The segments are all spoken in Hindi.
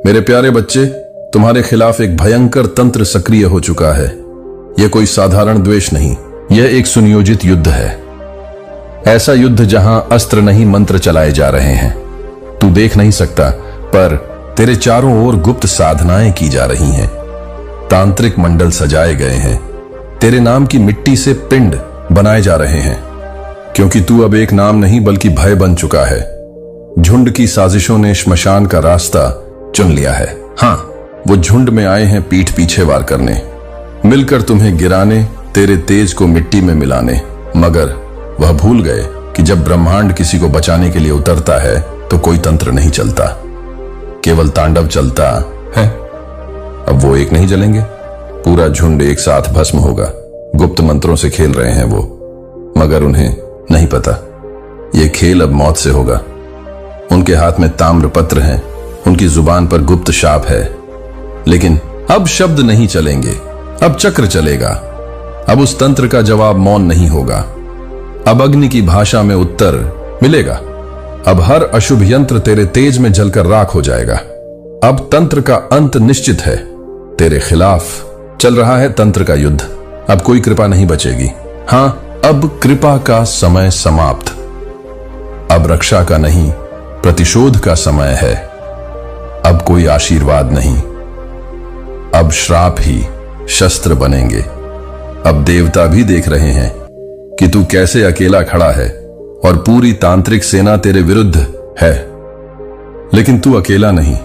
मेरे प्यारे बच्चे, तुम्हारे खिलाफ एक भयंकर तंत्र सक्रिय हो चुका है। यह कोई साधारण द्वेष नहीं, यह एक सुनियोजित युद्ध है। ऐसा युद्ध जहां अस्त्र नहीं मंत्र चलाए जा रहे हैं। तू देख नहीं सकता, पर तेरे चारों ओर गुप्त साधनाएं की जा रही हैं। तांत्रिक मंडल सजाए गए हैं। तेरे नाम की मिट्टी से पिंड बनाए जा रहे हैं, क्योंकि तू अब एक नाम नहीं बल्कि भय बन चुका है। झुंड की साजिशों ने श्मशान का रास्ता चुन लिया है। हाँ, वो झुंड में आए हैं पीठ पीछे वार करने, मिलकर तुम्हें गिराने, तेरे तेज को मिट्टी में मिलाने। मगर वह भूल गए कि जब ब्रह्मांड किसी को बचाने के लिए उतरता है तो कोई तंत्र नहीं चलता, केवल तांडव चलता है। अब वो एक नहीं जलेंगे, पूरा झुंड एक साथ भस्म होगा। गुप्त मंत्रों से खेल रहे हैं वो, मगर उन्हें नहीं पता ये खेल अब मौत से होगा। उनके हाथ में ताम्र पत्र हैं, उनकी जुबान पर गुप्त शाप है। लेकिन अब शब्द नहीं चलेंगे, अब चक्र चलेगा। अब उस तंत्र का जवाब मौन नहीं होगा। अब अग्नि की भाषा में उत्तर मिलेगा। अब हर अशुभ यंत्र तेरे तेज में जलकर राख हो जाएगा। अब तंत्र का अंत निश्चित है। तेरे खिलाफ चल रहा है तंत्र का युद्ध। अब कोई कृपा नहीं बचेगी। हां, अब कृपा का समय समाप्त। अब रक्षा का नहीं, प्रतिशोध का समय है। अब कोई आशीर्वाद नहीं, अब श्राप ही शस्त्र बनेंगे। अब देवता भी देख रहे हैं कि तू कैसे अकेला खड़ा है और पूरी तांत्रिक सेना तेरे विरुद्ध है। लेकिन तू अकेला नहीं,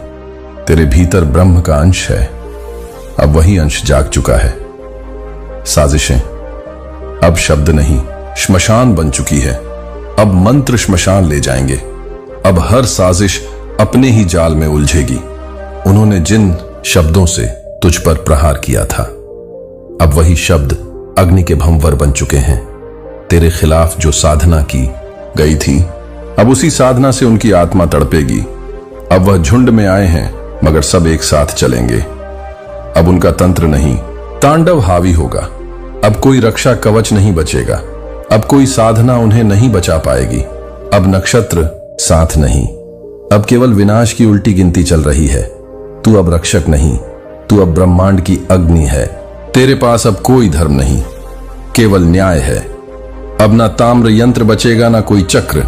तेरे भीतर ब्रह्म का अंश है। अब वही अंश जाग चुका है। साजिशें अब शब्द नहीं, श्मशान बन चुकी है। अब मंत्र श्मशान ले जाएंगे। अब हर साजिश अपने ही जाल में उलझेगी। उन्होंने जिन शब्दों से तुझ पर प्रहार किया था, अब वही शब्द अग्नि के भंवर बन चुके हैं। तेरे खिलाफ जो साधना की गई थी, अब उसी साधना से उनकी आत्मा तड़पेगी। अब वह झुंड में आए हैं, मगर सब एक साथ चलेंगे। अब उनका तंत्र नहीं, तांडव हावी होगा। अब कोई रक्षा कवच नहीं बचेगा। अब कोई साधना उन्हें नहीं बचा पाएगी। अब नक्षत्र साथ नहीं, अब केवल विनाश की उल्टी गिनती चल रही है। तू अब रक्षक नहीं, तू अब ब्रह्मांड की अग्नि है। तेरे पास अब कोई धर्म नहीं, केवल न्याय है। अब ना ताम्र यंत्र बचेगा, ना कोई चक्र।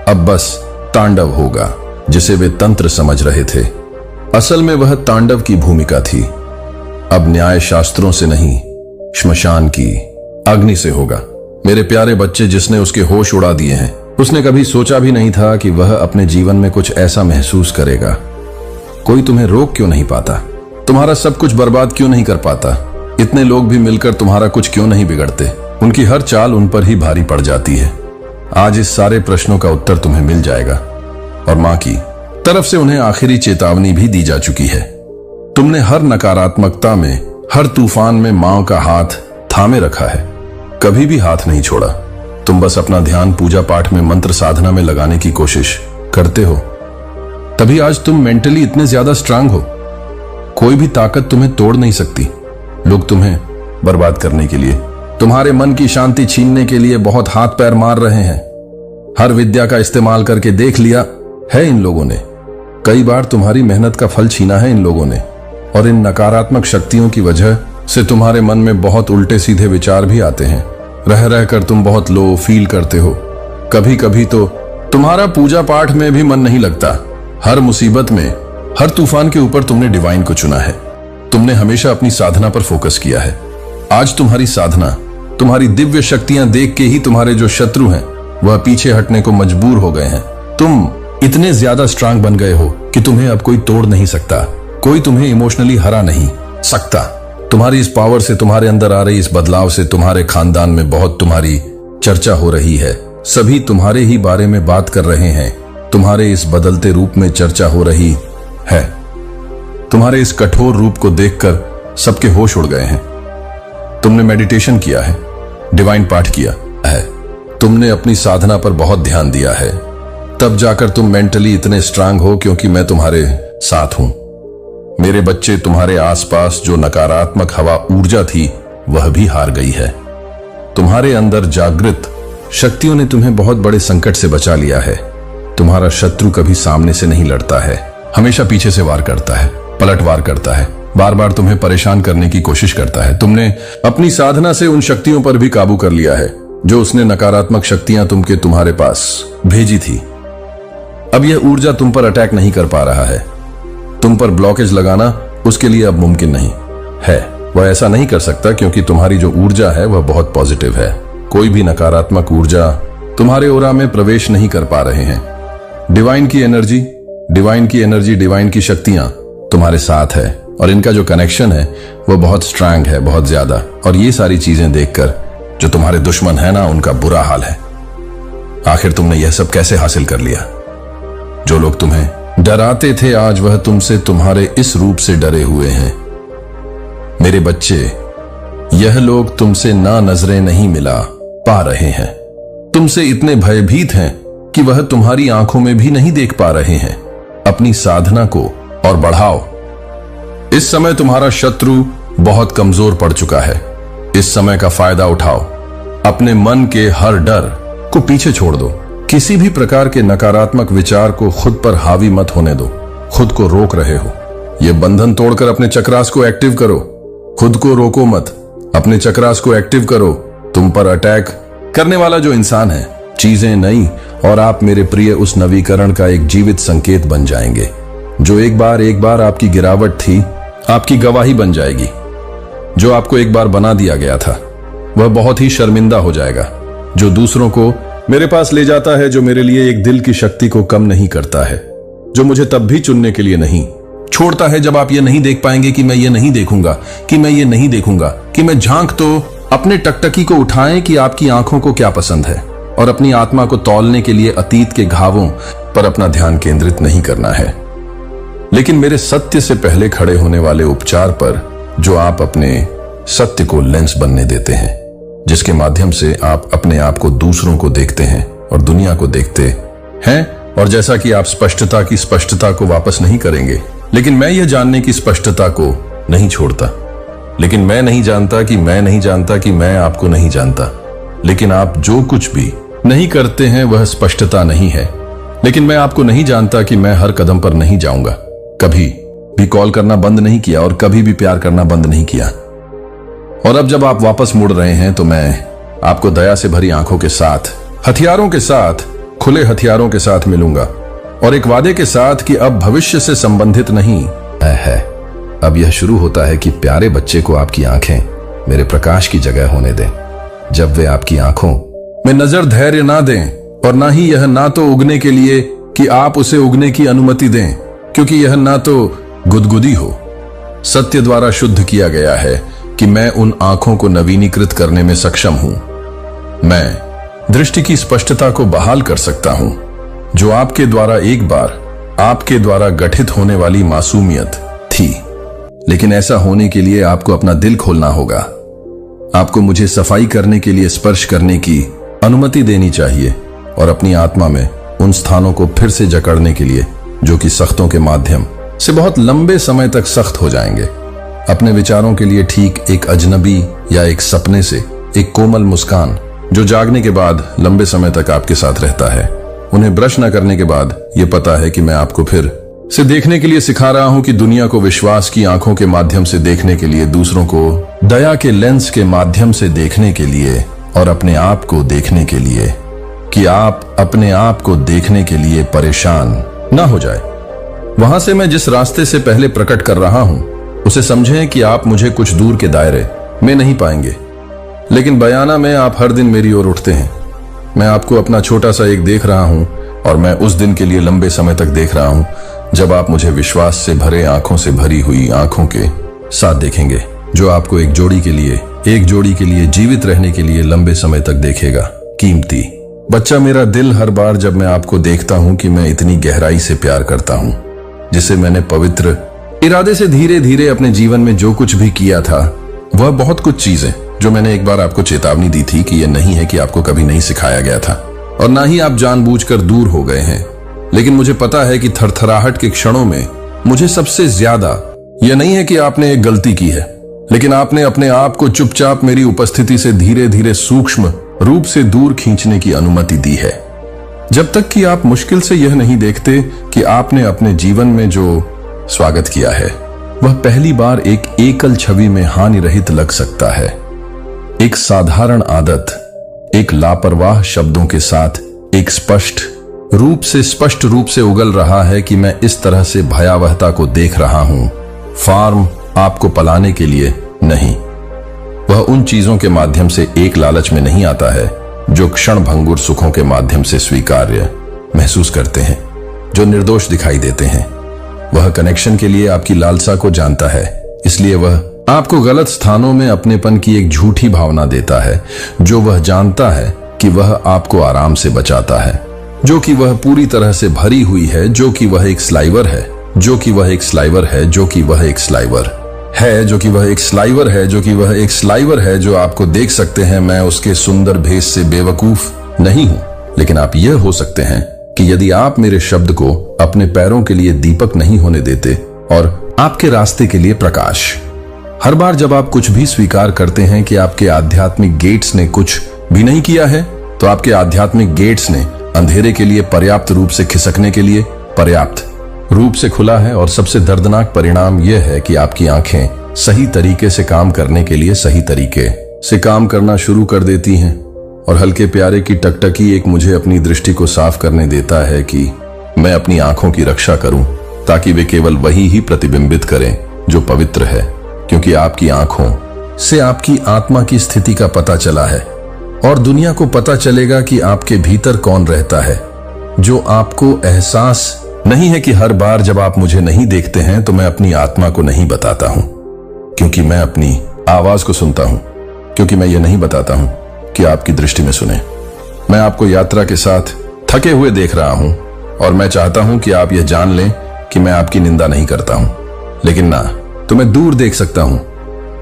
अब बस तांडव होगा, जिसे वे तंत्र समझ रहे थे। असल में वह तांडव की भूमिका थी। अब न्याय शास्त्रों से नहीं, श्मशान की अग्नि से होगा। मेरे प्यारे बच्चे, जिसने उसके होश उड़ा दिए हैं, उसने कभी सोचा भी नहीं था कि वह अपने जीवन में कुछ ऐसा महसूस करेगा। कोई तुम्हें रोक क्यों नहीं पाता? तुम्हारा सब कुछ बर्बाद क्यों नहीं कर पाता? इतने लोग भी मिलकर तुम्हारा कुछ क्यों नहीं बिगड़ते? उनकी हर चाल उन पर ही भारी पड़ जाती है। आज इस सारे प्रश्नों का उत्तर तुम्हें मिल जाएगा, और मां की तरफ से उन्हें आखिरी चेतावनी भी दी जा चुकी है। तुमने हर नकारात्मकता में, हर तूफान में मां का हाथ थामे रखा है, कभी भी हाथ नहीं छोड़ा। तुम बस अपना ध्यान पूजा पाठ में, मंत्र साधना में लगाने की कोशिश करते हो। तभी आज तुम मेंटली इतने ज्यादा स्ट्रांग हो। कोई भी ताकत तुम्हें तोड़ नहीं सकती। लोग तुम्हें बर्बाद करने के लिए, तुम्हारे मन की शांति छीनने के लिए बहुत हाथ पैर मार रहे हैं। हर विद्या का इस्तेमाल करके देख लिया है इन लोगों ने। कई बार तुम्हारी मेहनत का फल छीना है इन लोगों ने, और इन नकारात्मक शक्तियों की वजह से तुम्हारे मन में बहुत उल्टे सीधे विचार भी आते हैं। रह रहकर तुम बहुत लो फील करते हो। कभी कभी तो तुम्हारा पूजा पाठ में भी मन नहीं लगता। हर मुसीबत में, हर तूफान के ऊपर तुमने डिवाइन को चुना है। तुमने हमेशा अपनी साधना पर फोकस किया है। आज तुम्हारी साधना, तुम्हारी दिव्य शक्तियां देख के ही तुम्हारे जो शत्रु हैं वह पीछे हटने को मजबूर हो गए हैं। तुम इतने ज्यादा स्ट्रांग बन गए हो कि तुम्हें अब कोई तोड़ नहीं सकता। कोई तुम्हें इमोशनली हरा नहीं सकता। तुम्हारी इस पावर से, तुम्हारे अंदर आ रही इस बदलाव से तुम्हारे खानदान में बहुत तुम्हारी चर्चा हो रही है। सभी तुम्हारे ही बारे में बात कर रहे हैं। तुम्हारे इस बदलते रूप में चर्चा हो रही है। तुम्हारे इस कठोर रूप को देखकर सबके होश उड़ गए हैं। तुमने मेडिटेशन किया है, डिवाइन पाठ किया है, तुमने अपनी साधना पर बहुत ध्यान दिया है। तब जाकर तुम मेंटली इतने स्ट्रांग हो, क्योंकि मैं तुम्हारे साथ हूं। मेरे बच्चे, तुम्हारे आसपास जो नकारात्मक हवा ऊर्जा थी वह भी हार गई है। तुम्हारे अंदर जागृत शक्तियों ने तुम्हें बहुत बड़े संकट से बचा लिया है। तुम्हारा शत्रु कभी सामने से नहीं लड़ता है, हमेशा पीछे से वार करता है, पलटवार करता है, बार बार तुम्हें परेशान करने की कोशिश करता है। तुमने अपनी साधना से उन शक्तियों पर भी काबू कर लिया है जो उसने नकारात्मक शक्तियां तुम्हारे पास भेजी थी। अब यह ऊर्जा तुम पर अटैक नहीं कर पा रहा है। तुम पर ब्लॉकेज लगाना उसके लिए अब मुमकिन नहीं है। वह ऐसा नहीं कर सकता क्योंकि तुम्हारी जो ऊर्जा है वह बहुत पॉजिटिव है। कोई भी नकारात्मक ऊर्जा तुम्हारे ओरा में प्रवेश नहीं कर पा रहे हैं। डिवाइन की एनर्जी, डिवाइन की शक्तियां तुम्हारे साथ है और इनका जो कनेक्शन है वो बहुत स्ट्रांग है, बहुत ज्यादा। और ये सारी चीजें देखकर जो तुम्हारे दुश्मन है ना, उनका बुरा हाल है। आखिर तुमने यह सब कैसे हासिल कर लिया? जो लोग तुम्हें डराते थे आज वह तुमसे तुम्हारे इस रूप से डरे हुए हैं। मेरे बच्चे, यह लोग तुमसे ना नजरें नहीं मिला पा रहे हैं, तुमसे इतने भयभीत हैं कि वह तुम्हारी आंखों में भी नहीं देख पा रहे हैं। अपनी साधना को और बढ़ाओ। इस समय तुम्हारा शत्रु बहुत कमजोर पड़ चुका है। इस समय का फायदा उठाओ। अपने मन के हर डर को पीछे छोड़ दो। किसी भी प्रकार के नकारात्मक विचार को खुद पर हावी मत होने दो। खुद को रोक रहे हो। यह बंधन तोड़कर अपने चक्रास को एक्टिव करो। खुद को रोको मत, अपने चक्रास को एक्टिव करो। तुम पर अटैक करने वाला जो इंसान है, चीजें नई और आप मेरे प्रिय उस नवीकरण का एक जीवित संकेत बन जाएंगे। जो एक बार आपकी गिरावट थी, आपकी गवाही बन जाएगी। जो आपको एक बार बना दिया गया था वह बहुत ही शर्मिंदा हो जाएगा। जो दूसरों को मेरे पास ले जाता है, जो मेरे लिए एक दिल की शक्ति को कम नहीं करता है, जो मुझे तब भी चुनने के लिए नहीं छोड़ता है जब आप ये नहीं देख पाएंगे कि मैं ये नहीं देखूंगा, कि मैं ये नहीं देखूंगा, कि मैं झांक तो अपने टकटकी को उठाएं कि आपकी आंखों को क्या पसंद है, और अपनी आत्मा को तौलने के लिए अतीत के घावों पर अपना ध्यान केंद्रित नहीं करना है, लेकिन मेरे सत्य से पहले खड़े होने वाले उपचार पर, जो आप अपने सत्य को लेंस बनने देते हैं, जिसके माध्यम से आप अपने आप को दूसरों को देखते हैं और दुनिया को देखते हैं। और जैसा कि आप स्पष्टता की स्पष्टता को वापस नहीं करेंगे, लेकिन मैं यह जानने की स्पष्टता को नहीं छोड़ता। लेकिन मैं नहीं जानता कि मैं नहीं जानता कि मैं आपको नहीं जानता। लेकिन आप जो कुछ भी नहीं करते हैं वह स्पष्टता नहीं है। लेकिन मैं आपको नहीं जानता कि मैं हर कदम पर नहीं जाऊंगा। कभी भी कॉल करना बंद नहीं किया और कभी भी प्यार करना बंद नहीं किया। और अब जब आप वापस मुड़ रहे हैं तो मैं आपको दया से भरी आंखों के साथ, हथियारों के साथ, खुले हथियारों के साथ मिलूंगा, और एक वादे के साथ कि अब भविष्य से संबंधित नहीं है। अब यह शुरू होता है कि प्यारे बच्चे को आपकी आंखें मेरे प्रकाश की जगह होने दें। जब वे आपकी आंखों में नजर धैर्य ना दें, और ना ही यह ना तो उगने के लिए कि आप उसे उगने की अनुमति दें, क्योंकि यह ना तो गुदगुदी हो। सत्य द्वारा शुद्ध किया गया है कि मैं उन आंखों को नवीनीकृत करने में सक्षम हूं। मैं दृष्टि की स्पष्टता को बहाल कर सकता हूं, जो आपके द्वारा एक बार आपके द्वारा गठित होने वाली मासूमियत थी। लेकिन ऐसा होने के लिए आपको अपना दिल खोलना होगा। आपको मुझे सफाई करने के लिए स्पर्श करने की अनुमति देनी चाहिए, और अपनी आत्मा में उन स्थानों को फिर से जकड़ने के लिए जो कि सख्तों के माध्यम से बहुत लंबे समय तक सख्त हो जाएंगे। अपने विचारों के लिए ठीक एक अजनबी या एक सपने से एक कोमल मुस्कान जो जागने के बाद लंबे समय तक आपके साथ रहता है। उन्हें ब्रश न करने के बाद यह पता है कि मैं आपको फिर से देखने के लिए सिखा रहा हूं कि दुनिया को विश्वास की आंखों के माध्यम से देखने के लिए, दूसरों को दया के लेंस के माध्यम से देखने के लिए, और अपने आप को देखने के लिए, कि आप अपने आप को देखने के लिए परेशान ना हो जाए। वहां से मैं जिस रास्ते से पहले प्रकट कर रहा हूं उसे समझें कि आप मुझे कुछ दूर के दायरे में नहीं पाएंगे, लेकिन बयाना में आप हर दिन मेरी ओर उठते हैं। मैं आपको अपना छोटा सा एक देख रहा हूं, और मैं उस दिन के लिए लंबे समय तक देख रहा हूं जब आप मुझे विश्वास से भरे आंखों से भरी हुई आंखों के साथ देखेंगे, जो आपको एक जोड़ी के लिए जीवित रहने के लिए लंबे समय तक देखेगा। कीमती बच्चा, मेरा दिल हर बार जब मैं आपको देखता हूं कि मैं इतनी गहराई से प्यार करता हूं, जिसे मैंने पवित्र इरादे से धीरे धीरे अपने जीवन में जो कुछ भी किया था, वह बहुत कुछ चीजें जो मैंने एक बार आपको चेतावनी दी थी कि यह नहीं है कि आपको कभी नहीं सिखाया गया था, और ना ही आप जानबूझकर दूर हो गए हैं। लेकिन मुझे पता है कि थरथराहट के क्षणों में मुझे सबसे ज्यादा यह नहीं है कि आपने एक गलती की है, लेकिन आपने अपने आप को चुपचाप मेरी उपस्थिति से धीरे धीरे सूक्ष्म रूप से दूर खींचने की अनुमति दी है। जब तक कि आप मुश्किल से यह नहीं देखते कि आपने अपने जीवन में जो स्वागत किया है वह पहली बार एक एकल छवि में हानि रहित लग सकता है। एक साधारण आदत, एक लापरवाह शब्दों के साथ एक स्पष्ट रूप से उगल रहा है कि मैं इस तरह से भयावहता को देख रहा हूं। फार्म आपको पलाने के लिए नहीं, वह उन चीजों के माध्यम से एक लालच में नहीं आता है जो क्षण भंगुर सुखों के माध्यम से स्वीकार्य महसूस करते हैं, जो निर्दोष दिखाई देते हैं। वह कनेक्शन के लिए आपकी लालसा को जानता है, इसलिए वह आपको गलत स्थानों में अपनेपन की एक झूठी भावना देता है, जो वह जानता है कि वह आपको आराम से बचाता है, जो कि वह पूरी तरह से भरी हुई है, जो कि वह एक स्लाइवर है, जो कि वह एक स्लाइवर है, जो कि वह एक स्लाइवर है, जो कि वह एक स्लाइवर है, जो कि वह एक स्लाइवर है, जो आपको देख सकते हैं। मैं उसके सुंदर भेष से बेवकूफ नहीं हूं, लेकिन आप यह हो सकते हैं कि यदि आप मेरे शब्द को अपने पैरों के लिए दीपक नहीं होने देते और आपके रास्ते के लिए प्रकाश। हर बार जब आप कुछ भी स्वीकार करते हैं कि आपके आध्यात्मिक गेट्स ने कुछ भी नहीं किया है, तो आपके आध्यात्मिक गेट्स ने अंधेरे के लिए पर्याप्त रूप से खिसकने के लिए पर्याप्त रूप से खुला है। और सबसे दर्दनाक परिणाम यह है कि आपकी आंखें सही तरीके से काम करने के लिए सही तरीके से काम करना शुरू कर देती हैं, और हल्के प्यारे की टकटकी एक मुझे अपनी दृष्टि को साफ करने देता है कि मैं अपनी आंखों की रक्षा करूं, ताकि वे केवल वही ही प्रतिबिंबित करें जो पवित्र है, क्योंकि आपकी आंखों से आपकी आत्मा की स्थिति का पता चला है, और दुनिया को पता चलेगा कि आपके भीतर कौन रहता है, जो आपको एहसास नहीं है कि हर बार जब आप मुझे नहीं देखते हैं तो मैं अपनी आत्मा को नहीं बताता हूं, क्योंकि मैं अपनी आवाज को सुनता हूं, क्योंकि मैं यह नहीं बताता हूं कि आपकी दृष्टि में सुने। मैं आपको यात्रा के साथ थके हुए देख रहा हूं, और मैं चाहता हूं कि आप यह जान लें कि मैं आपकी निंदा नहीं करता हूं, लेकिन ना तो मैं दूर देख सकता हूं।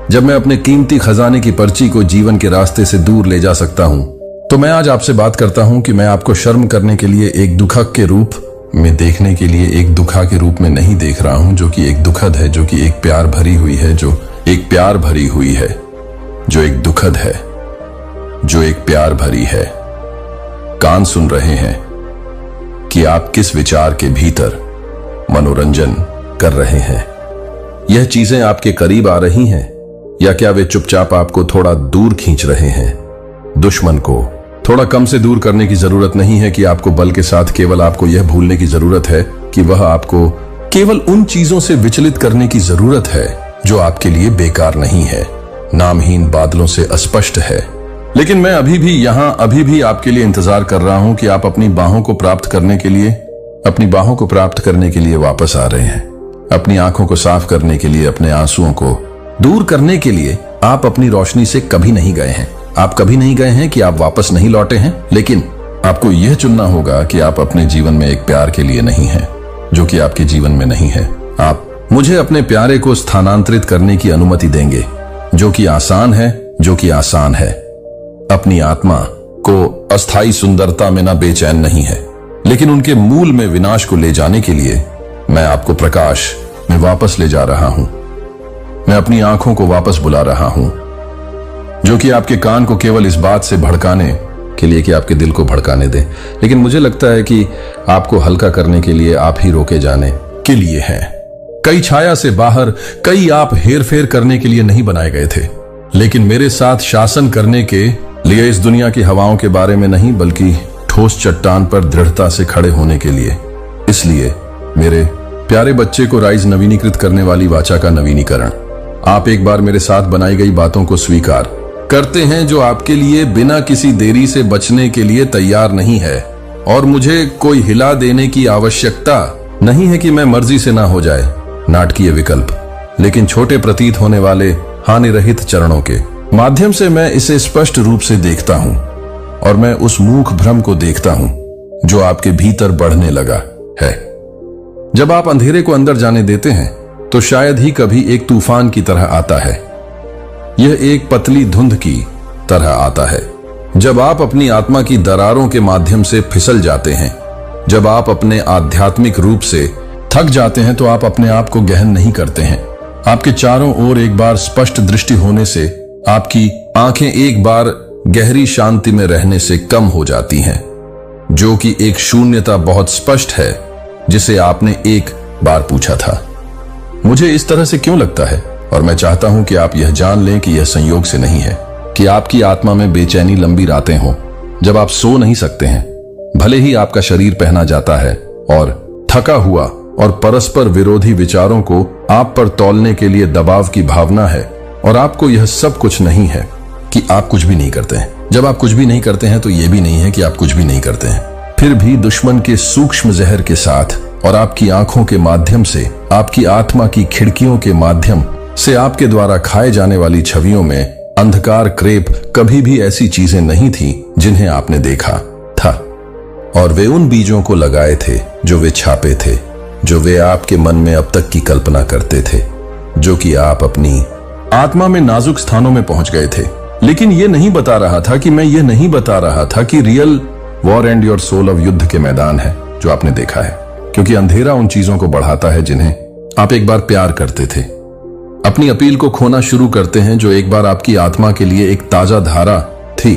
जब मैं अपने कीमती खजाने की पर्ची को जीवन के रास्ते से दूर ले जा सकता हूं, तो मैं आज आपसे बात करता हूं कि मैं आपको शर्म करने के लिए एक दुखक के रूप में देखने के लिए एक दुखा के रूप में नहीं देख रहा हूं, जो कि एक दुखद है, जो कि एक प्यार भरी हुई है, जो एक प्यार भरी हुई है, जो एक दुखद है, जो एक प्यार भरी है। कान सुन रहे हैं कि आप किस विचार के भीतर मनोरंजन कर रहे हैं। यह चीजें आपके करीब आ रही हैं, या क्या वे चुपचाप आपको थोड़ा दूर खींच रहे हैं? दुश्मन को थोड़ा कम से दूर करने की जरूरत नहीं है कि आपको बल के साथ, केवल आपको यह भूलने की जरूरत है कि वह आपको केवल उन चीजों से विचलित करने की जरूरत है जो आपके लिए बेकार नहीं है, नामहीन बादलों से अस्पष्ट है। लेकिन मैं अभी भी आपके लिए इंतजार कर रहा हूं कि आप अपनी बाहों को प्राप्त करने के लिए वापस आ रहे हैं, अपनी आंखों को साफ करने के लिए, अपने आंसुओं को दूर करने के लिए। आप अपनी रोशनी से कभी नहीं गए हैं, आप कभी नहीं गए हैं कि आप वापस नहीं लौटे हैं, लेकिन आपको यह चुनना होगा कि आप अपने जीवन में एक प्यार के लिए नहीं हैं, जो कि आपके जीवन में नहीं है। आप मुझे अपने प्यारे को स्थानांतरित करने की अनुमति देंगे, जो कि आसान है, अपनी आत्मा को अस्थाई सुंदरता में ना बेचैन नहीं है, लेकिन उनके मूल में विनाश को ले जाने के लिए मैं आपको प्रकाश में वापस ले जा रहा हूं। मैं अपनी आंखों को वापस बुला रहा हूं, जो कि आपके कान को केवल इस बात से भड़काने के लिए कि आपके दिल को भड़काने दे, लेकिन मुझे लगता है कि आपको हल्का करने के लिए आप ही रोके जाने के लिए हैं। कई छाया से बाहर, कई आप हेरफेर करने के लिए नहीं बनाए गए थे, लेकिन मेरे साथ शासन करने के लिए इस दुनिया की हवाओं के बारे में नहीं, बल्कि ठोस चट्टान पर दृढ़ता से खड़े होने के लिए। इसलिए मेरे प्यारे बच्चे को राइज नवीनीकृत करने वाली वाचा का नवीनीकरण। आप एक बार मेरे साथ बनाई गई बातों को स्वीकार करते हैं, जो आपके लिए बिना किसी देरी से बचने के लिए तैयार नहीं है, और मुझे कोई हिला देने की आवश्यकता नहीं है कि मैं मर्जी से ना हो जाए नाटकीय विकल्प, लेकिन छोटे प्रतीत होने वाले हानि रहित चरणों के माध्यम से मैं इसे स्पष्ट रूप से देखता हूं, और मैं उस मूक भ्रम को देखता हूं जो आपके भीतर बढ़ने लगा है। जब आप अंधेरे को अंदर जाने देते हैं, तो शायद ही कभी एक तूफान की तरह आता है। यह एक पतली धुंध की तरह आता है। जब आप अपनी आत्मा की दरारों के माध्यम से फिसल जाते हैं, जब आप अपने आध्यात्मिक रूप से थक जाते हैं, तो आप अपने आप को गहन नहीं करते हैं। आपके चारों ओर एक बार स्पष्ट दृष्टि होने से आपकी आंखें एक बार गहरी शांति में रहने से कम हो जाती हैं। जो कि एक शून्यता बहुत स्पष्ट है जिसे आपने एक बार पूछा था। मुझे इस तरह से क्यों लगता है, और मैं चाहता हूं कि आप यह जान लें कि यह संयोग से नहीं है कि आपकी आत्मा में बेचैनी लंबी रातें हों जब आप सो नहीं सकते हैं, भले ही आपका शरीर पहना जाता है और थका हुआ और परस्पर विरोधी विचारों को आप पर तौलने के लिए दबाव की भावना है, और आपको यह सब कुछ नहीं है कि आप कुछ भी नहीं करते हैं। जब आप कुछ भी नहीं करते हैं तो यह भी नहीं है कि आप कुछ भी नहीं करते हैं। फिर भी दुश्मन के सूक्ष्म जहर के साथ और आपकी आंखों के माध्यम से, आपकी आत्मा की खिड़कियों के माध्यम से आपके द्वारा खाए जाने वाली छवियों में अंधकार क्रेप कभी भी ऐसी चीजें नहीं थी जिन्हें आपने देखा था, और वे उन बीजों को लगाए थे जो वे छापे थे, जो वे आपके मन में अब तक की कल्पना करते थे, जो कि आप अपनी आत्मा में नाजुक स्थानों में पहुंच गए थे। लेकिन यह नहीं बता रहा था कि मैं यह नहीं बता रहा था कि real war and your soul अब युद्ध के मैदान है जो आपने देखा है, क्योंकि अंधेरा उन चीजों को बढ़ाता है जिन्हें आप एक बार प्यार करते थे। अपनी अपील को खोना शुरू करते हैं जो एक बार आपकी आत्मा के लिए एक ताजा धारा थी।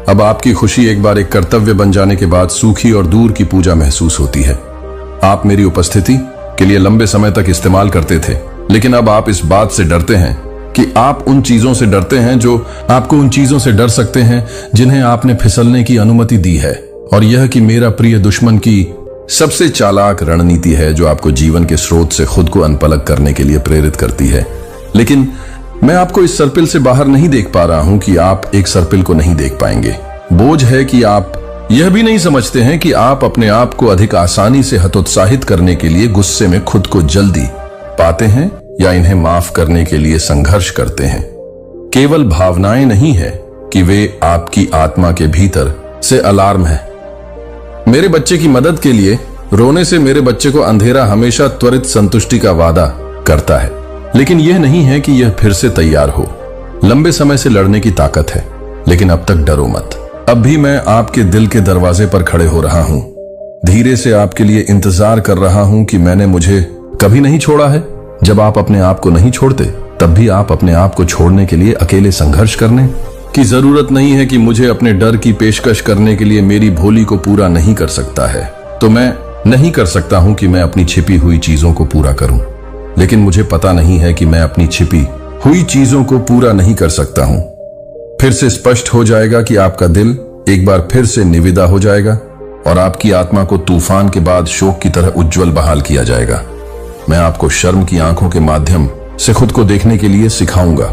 अब आपकी खुशी एक बार एक कर्तव्य बन जाने के बाद सूखी और दूर की पूजा महसूस होती है। आप मेरी उपस्थिति के लिए लंबे समय तक इस्तेमाल करते थे, लेकिन अब आप इस बात से डरते हैं कि आप उन चीजों से डरते हैं जो आपको उन चीजों से डर सकते हैं जिन्हें आपने फिसलने की अनुमति दी है, और यह कि मेरा प्रिय दुश्मन की सबसे चालाक रणनीति है जो आपको जीवन के स्रोत से खुद को अनपलग करने के लिए प्रेरित करती है। लेकिन मैं आपको इस सर्पिल से बाहर नहीं देख पा रहा हूं कि आप एक सर्पिल को नहीं देख पाएंगे। बोझ है कि आप यह भी नहीं समझते हैं कि आप अपने आप को अधिक आसानी से हतोत्साहित करने के लिए गुस्से में खुद को जल्दी पाते हैं या इन्हें माफ करने के लिए संघर्ष करते हैं। केवल भावनाएं नहीं है कि वे आपकी आत्मा के भीतर से अलार्म है। मेरे बच्चे की मदद के लिए रोने से मेरे बच्चे को अंधेरा हमेशा त्वरित संतुष्टि का वादा करता है, लेकिन यह नहीं है कि यह फिर से तैयार हो। लंबे समय से लड़ने की ताकत है, लेकिन अब तक डरो मत। अब भी मैं आपके दिल के दरवाजे पर खड़े हो रहा हूं, धीरे से आपके लिए इंतजार कर रहा हूं कि मैंने मुझे कभी नहीं छोड़ा है। जब आप अपने आप को नहीं छोड़ते, तब भी आप अपने आप को छोड़ने के लिए अकेले संघर्ष करने की जरूरत नहीं है कि मुझे अपने डर की पेशकश करने के लिए मेरी भोली को पूरा नहीं कर सकता है, तो मैं नहीं कर सकता हूं कि मैं अपनी छिपी हुई चीजों को पूरा करूं। लेकिन मुझे पता नहीं है कि मैं अपनी छिपी हुई चीजों को पूरा नहीं कर सकता हूं। फिर से स्पष्ट हो जाएगा कि आपका दिल एक बार फिर से निविदा हो जाएगा और आपकी आत्मा को तूफान के बाद शोक की तरह उज्जवल बहाल किया जाएगा। मैं आपको शर्म की आंखों के माध्यम से खुद को देखने के लिए सिखाऊंगा,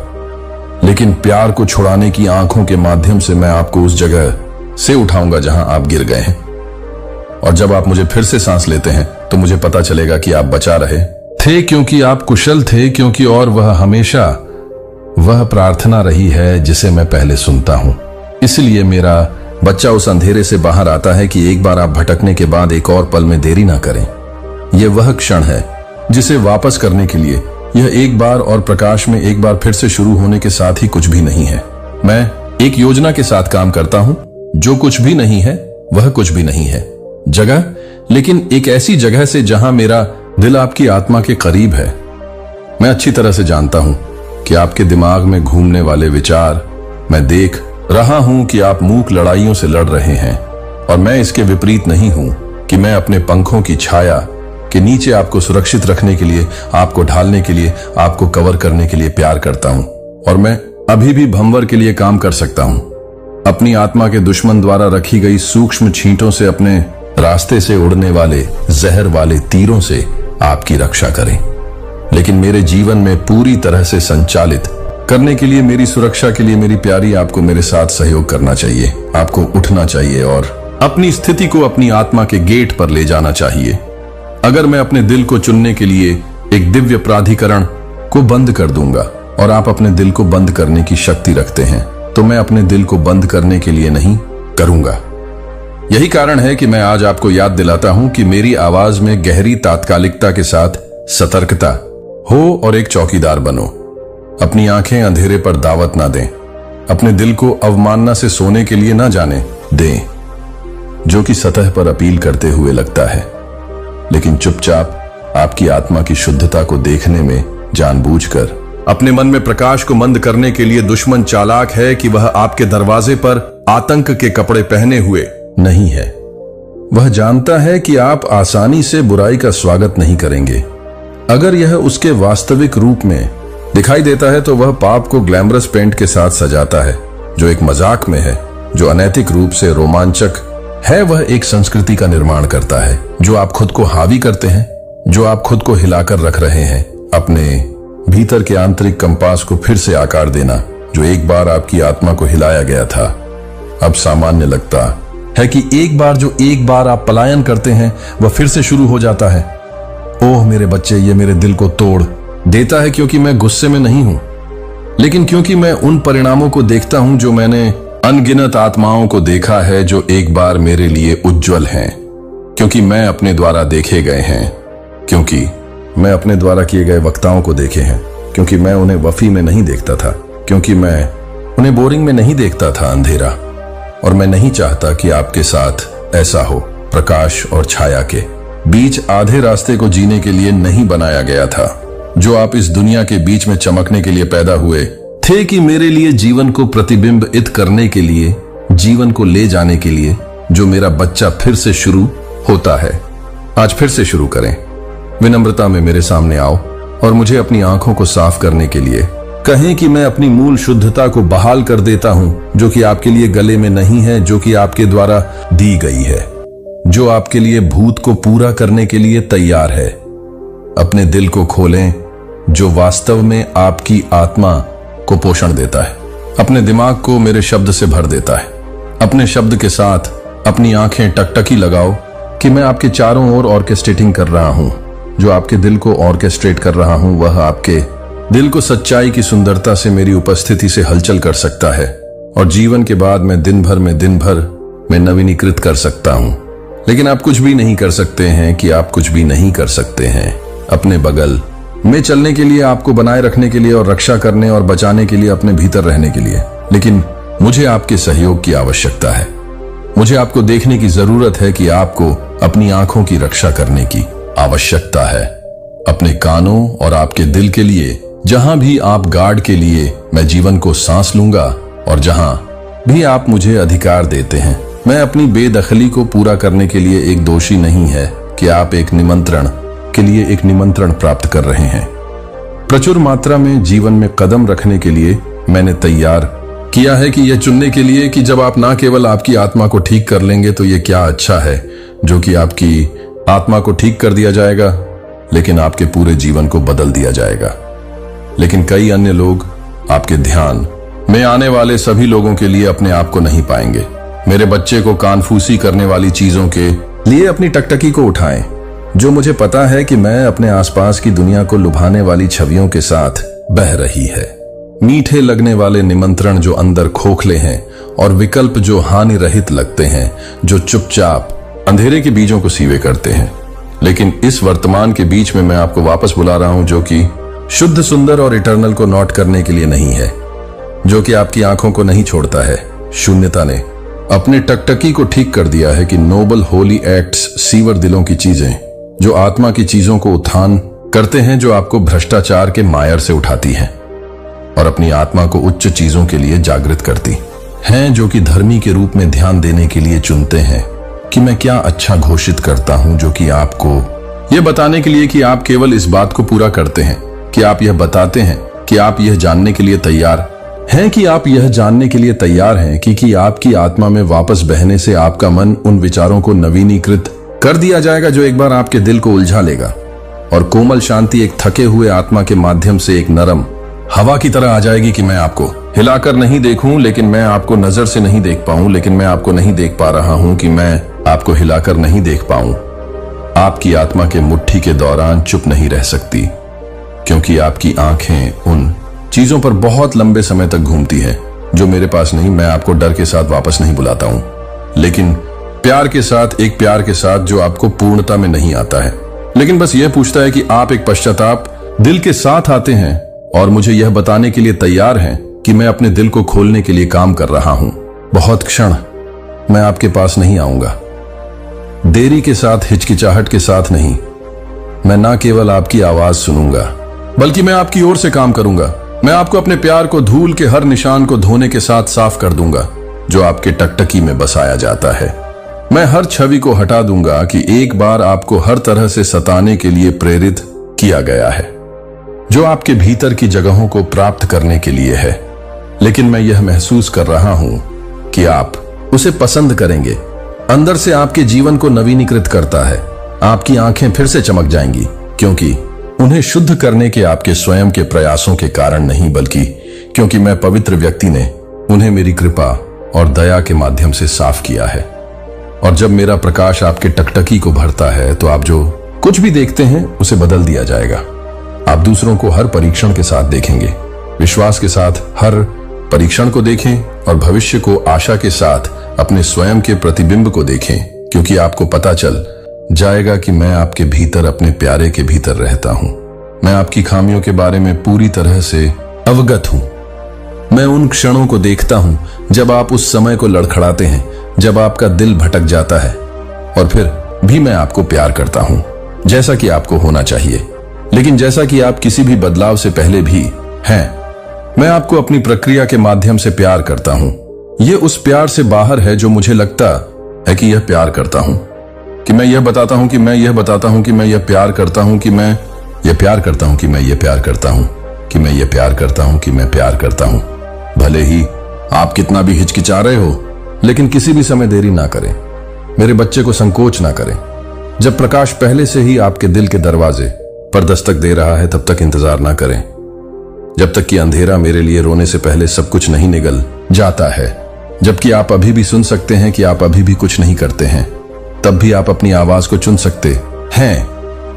लेकिन प्यार को छुड़ाने की आंखों के माध्यम से मैं आपको उस जगह से उठाऊंगा जहां आप गिर गए हैं। और जब आप मुझे फिर से सांस लेते हैं तो मुझे पता चलेगा कि आप बचा रहे थे क्योंकि आप कुशल थे, क्योंकि और वह हमेशा वह प्रार्थना रही है जिसे मैं पहले सुनता हूं। इसलिए मेरा बच्चा उस अंधेरे से बाहर आता है कि एक बार आप भटकने के बाद एक और पल में देरी ना करें। यह वह क्षण है जिसे वापस करने के लिए यह एक बार और प्रकाश में एक बार फिर से शुरू होने के साथ ही कुछ भी नहीं है। मैं एक योजना के साथ काम करता हूं, जो कुछ भी नहीं है वह कुछ भी नहीं है जगह, लेकिन एक ऐसी जगह से जहां मेरा दिल आपकी आत्मा के करीब है। मैं अच्छी तरह से जानता हूं कि आपके दिमाग में घूमने वाले विचार, मैं देख रहा हूं कि आप मूक लड़ाइयों से लड़ रहे हैं, और मैं इसके विपरीत नहीं हूं कि मैं अपने पंखों की छाया के नीचे आपको सुरक्षित रखने के लिए, आपको ढालने के लिए, आपको कवर करने के लिए प्यार करता हूं। और मैं अभी भी भंवर के लिए काम कर सकता हूं। अपनी आत्मा के दुश्मन द्वारा रखी गई सूक्ष्म छींटों से, अपने रास्ते से उड़ने वाले जहर वाले तीरों से आपकी रक्षा करें। लेकिन मेरे जीवन में पूरी तरह से संचालित करने के लिए, मेरी सुरक्षा के लिए मेरी प्यारी, आपको मेरे साथ सहयोग करना चाहिए। आपको उठना चाहिए और अपनी स्थिति को अपनी आत्मा के गेट पर ले जाना चाहिए। अगर मैं अपने दिल को चुनने के लिए एक दिव्य प्राधिकरण को बंद कर दूंगा और आप अपने दिल को बंद करने की शक्ति रखते हैं, तो मैं अपने दिल को बंद करने के लिए नहीं करूंगा। यही कारण है कि मैं आज आपको याद दिलाता हूं कि मेरी आवाज में गहरी तात्कालिकता के साथ सतर्कता हो और एक चौकीदार बनो। अपनी आंखें अंधेरे पर दावत ना दें, अपने दिल को अवमानना से सोने के लिए ना जाने दें, जो कि सतह पर अपील करते हुए लगता है, लेकिन चुपचाप आपकी आत्मा की शुद्धता को देखने में जानबूझकर अपने मन में प्रकाश को मंद करने के लिए दुश्मन चालाक है कि वह आपके दरवाजे पर आतंक के कपड़े पहने हुए नहीं है। वह जानता है कि आप आसानी से बुराई का स्वागत नहीं करेंगे। अगर यह उसके वास्तविक रूप में दिखाई देता है तो वह पाप को ग्लैमरस पेंट के साथ सजाता है, जो एक मजाक में है, जो अनैतिक रूप से रोमांचक है। वह एक संस्कृति का निर्माण करता है जो आप खुद को हावी करते हैं, जो आप खुद को हिलाकर रख रहे हैं। अपने भीतर के आंतरिक कंपास को फिर से आकार देना, जो एक बार आपकी आत्मा को हिलाया गया था, अब सामान्य लगता है कि एक बार आप पलायन करते हैं, वह फिर से शुरू हो जाता है। ओह मेरे बच्चे, ये मेरे दिल को तोड़ देता है, क्योंकि मैं गुस्से में नहीं हूं, लेकिन क्योंकि मैं उन परिणामों को देखता हूं जो मैंने अनगिनत आत्माओं को देखा है, जो एक बार मेरे लिए उज्जवल हैं, क्योंकि मैं अपने द्वारा देखे गए हैं, क्योंकि मैं अपने द्वारा किए गए वक्ताओं को देखे हैं, क्योंकि मैं उन्हें वफी में नहीं देखता था, क्योंकि मैं उन्हें बोरिंग में नहीं देखता था, अंधेरा। और मैं नहीं चाहता कि आपके साथ ऐसा हो। प्रकाश और छाया के बीच आधे रास्ते को जीने के लिए नहीं बनाया गया था, जो आप इस दुनिया के बीच में चमकने के लिए पैदा हुए थे, कि मेरे लिए जीवन को प्रतिबिंबित करने के लिए, जीवन को ले जाने के लिए, जो मेरा बच्चा फिर से शुरू होता है। आज फिर से शुरू करें। विनम्रता में मेरे सामने आओ और मुझे अपनी आंखों को साफ करने के लिए कहें कि मैं अपनी मूल शुद्धता को बहाल कर देता हूं, जो कि आपके लिए गले में नहीं है, जो कि आपके द्वारा दी गई है, जो आपके लिए भूत को पूरा करने के लिए तैयार है। अपने दिल को खोलें, जो वास्तव में आपकी आत्मा को पोषण देता है। अपने दिमाग को मेरे शब्द से भर देता है। अपने शब्द के साथ अपनी आंखें टकटकी लगाओ कि मैं आपके चारों ओर ऑर्केस्ट्रेटिंग कर रहा हूं। जो आपके दिल को ऑर्केस्ट्रेट कर रहा हूं, वह आपके दिल को सच्चाई की सुंदरता से मेरी उपस्थिति से हलचल कर सकता है, और जीवन के बाद मैं दिन भर में नवीनीकृत कर सकता हूं। लेकिन आप कुछ भी नहीं कर सकते हैं कि आप कुछ भी नहीं कर सकते हैं अपने बगल में चलने के लिए, आपको बनाए रखने के लिए और रक्षा करने और बचाने के लिए, अपने भीतर रहने के लिए। लेकिन मुझे आपके सहयोग की आवश्यकता है। मुझे आपको देखने की जरूरत है कि आपको अपनी आंखों की रक्षा करने की आवश्यकता है। अपने कानों और आपके दिल के लिए, जहां भी आप गार्ड के लिए मैं जीवन को सांस लूंगा, और जहां भी आप मुझे अधिकार देते हैं, मैं अपनी बेदखली को पूरा करने के लिए एक दोषी नहीं है कि आप एक निमंत्रण के लिए एक निमंत्रण प्राप्त कर रहे हैं। प्रचुर मात्रा में जीवन में कदम रखने के लिए मैंने तैयार किया है कि यह चुनने के लिए कि जब आप ना केवल आपकी आत्मा को ठीक कर लेंगे तो ये क्या अच्छा है, जो कि आपकी आत्मा को ठीक कर दिया जाएगा, लेकिन आपके पूरे जीवन को बदल दिया जाएगा। लेकिन कई अन्य लोग आपके ध्यान में आने वाले सभी लोगों के लिए अपने आप को नहीं पाएंगे। मेरे बच्चे को कानफूसी करने वाली चीजों के लिए अपनी टकटकी को उठाएं, जो मुझे पता है कि मैं अपने आसपास की दुनिया को लुभाने वाली छवियों के साथ बह रही है। मीठे लगने वाले निमंत्रण जो अंदर खोखले हैं, और विकल्प जो हानि रहित लगते हैं, जो चुपचाप अंधेरे के बीजों को सीवे करते हैं। लेकिन इस वर्तमान के बीच में मैं आपको वापस बुला रहा हूं, जो कि शुद्ध, सुंदर और इटर्नल को नोट करने के लिए नहीं है, जो कि आपकी आंखों को नहीं छोड़ता है। शून्यता ने अपने टकटकी को ठीक कर दिया है कि नोबल होली एक्ट्स, सीवर दिलों की चीजें, जो आत्मा की चीजों को उत्थान करते हैं, जो आपको भ्रष्टाचार के मायर से उठाती हैं और अपनी आत्मा को उच्च चीजों के लिए जागृत करती हैं, जो कि धर्मी के रूप में ध्यान देने के लिए चुनते हैं कि मैं क्या अच्छा घोषित करता हूं, जो कि आपको यह बताने के लिए कि आप केवल इस बात को पूरा करते हैं कि आप यह बताते हैं कि आप यह जानने के लिए तैयार हैं कि आप यह जानने के लिए तैयार हैं कि आपकी आत्मा में वापस बहने से आपका मन उन विचारों को नवीनीकृत कर दिया जाएगा, जो एक बार आपके दिल को उलझा लेगा, और कोमल शांति एक थके हुए आत्मा के माध्यम से एक नरम हवा की तरह आ जाएगी कि मैं आपको हिलाकर नहीं देखूं, लेकिन मैं आपको नजर से नहीं देख पाऊं, लेकिन मैं आपको नहीं देख पा रहा हूं कि मैं आपको हिलाकर नहीं देख पाऊं। आपकी आत्मा के मुट्ठी के दौरान चुप नहीं रह सकती, क्योंकि आपकी आंखें उन चीजों पर बहुत लंबे समय तक घूमती है जो मेरे पास नहीं। मैं आपको डर के साथ वापस नहीं बुलाता हूं, लेकिन प्यार के साथ, एक प्यार के साथ जो आपको पूर्णता में नहीं आता है, लेकिन बस यह पूछता है कि आप एक पश्चाताप दिल के साथ आते हैं और मुझे यह बताने के लिए तैयार हैं कि मैं अपने दिल को खोलने के लिए काम कर रहा हूं। बहुत क्षण मैं आपके पास नहीं आऊंगा, देरी के साथ, हिचकिचाहट के साथ नहीं। मैं ना केवल आपकी आवाज सुनूंगा, बल्कि मैं आपकी ओर से काम करूंगा। मैं आपको अपने प्यार को धूल के हर निशान को धोने के साथ साफ कर दूंगा, जो आपके टकटकी में बसाया जाता है। मैं हर छवि को हटा दूंगा कि एक बार आपको हर तरह से सताने के लिए प्रेरित किया गया है, जो आपके भीतर की जगहों को प्राप्त करने के लिए है। लेकिन मैं यह महसूस कर रहा हूं कि आप उसे पसंद करेंगे। अंदर से आपके जीवन को नवीनीकृत करता है। आपकी आंखें फिर से चमक जाएंगी, क्योंकि उन्हें शुद्ध करने के आपके स्वयं के प्रयासों के कारण नहीं, बल्कि क्योंकि मैं पवित्र व्यक्ति ने उन्हें मेरी कृपा और दया के माध्यम से साफ किया है। और जब मेरा प्रकाश आपके टकटकी को भरता है तो आप जो कुछ भी देखते हैं उसे बदल दिया जाएगा। आप दूसरों को हर परीक्षण के साथ देखेंगे, विश्वास के साथ हर परीक्षण को देखें और भविष्य को आशा के साथ अपने स्वयं के प्रतिबिंब को देखें, क्योंकि आपको पता चल जाएगा कि मैं आपके भीतर, अपने प्यारे के भीतर रहता हूं। मैं आपकी खामियों के बारे में पूरी तरह से अवगत हूं। मैं उन क्षणों को देखता हूं जब आप उस समय को लड़खड़ाते हैं, जब आपका दिल भटक जाता है, और फिर भी मैं आपको प्यार करता हूं, जैसा कि आपको होना चाहिए, लेकिन जैसा कि आप किसी भी बदलाव से पहले भी हैं। मैं आपको अपनी प्रक्रिया के माध्यम से प्यार करता हूं। यह उस प्यार से बाहर है जो मुझे लगता है कि यह प्यार करता हूं, कि मैं यह बताता हूं कि मैं यह बताता हूं कि मैं यह प्यार करता हूं, कि मैं यह प्यार करता हूं, कि मैं यह प्यार करता हूं, कि मैं यह प्यार करता हूं, कि मैं प्यार करता हूं। भले ही आप कितना भी हिचकिचा रहे हो, लेकिन किसी भी समय देरी ना करें। मेरे बच्चे को संकोच ना करें। जब प्रकाश पहले से ही आपके दिल के दरवाजे पर दस्तक दे रहा है, तब तक इंतजार ना करें, जब तक कि अंधेरा मेरे लिए रोने से पहले सब कुछ नहीं निगल जाता है। जबकि आप अभी भी सुन सकते हैं कि आप अभी भी कुछ नहीं करते हैं, तब भी आप अपनी आवाज को चुन सकते हैं,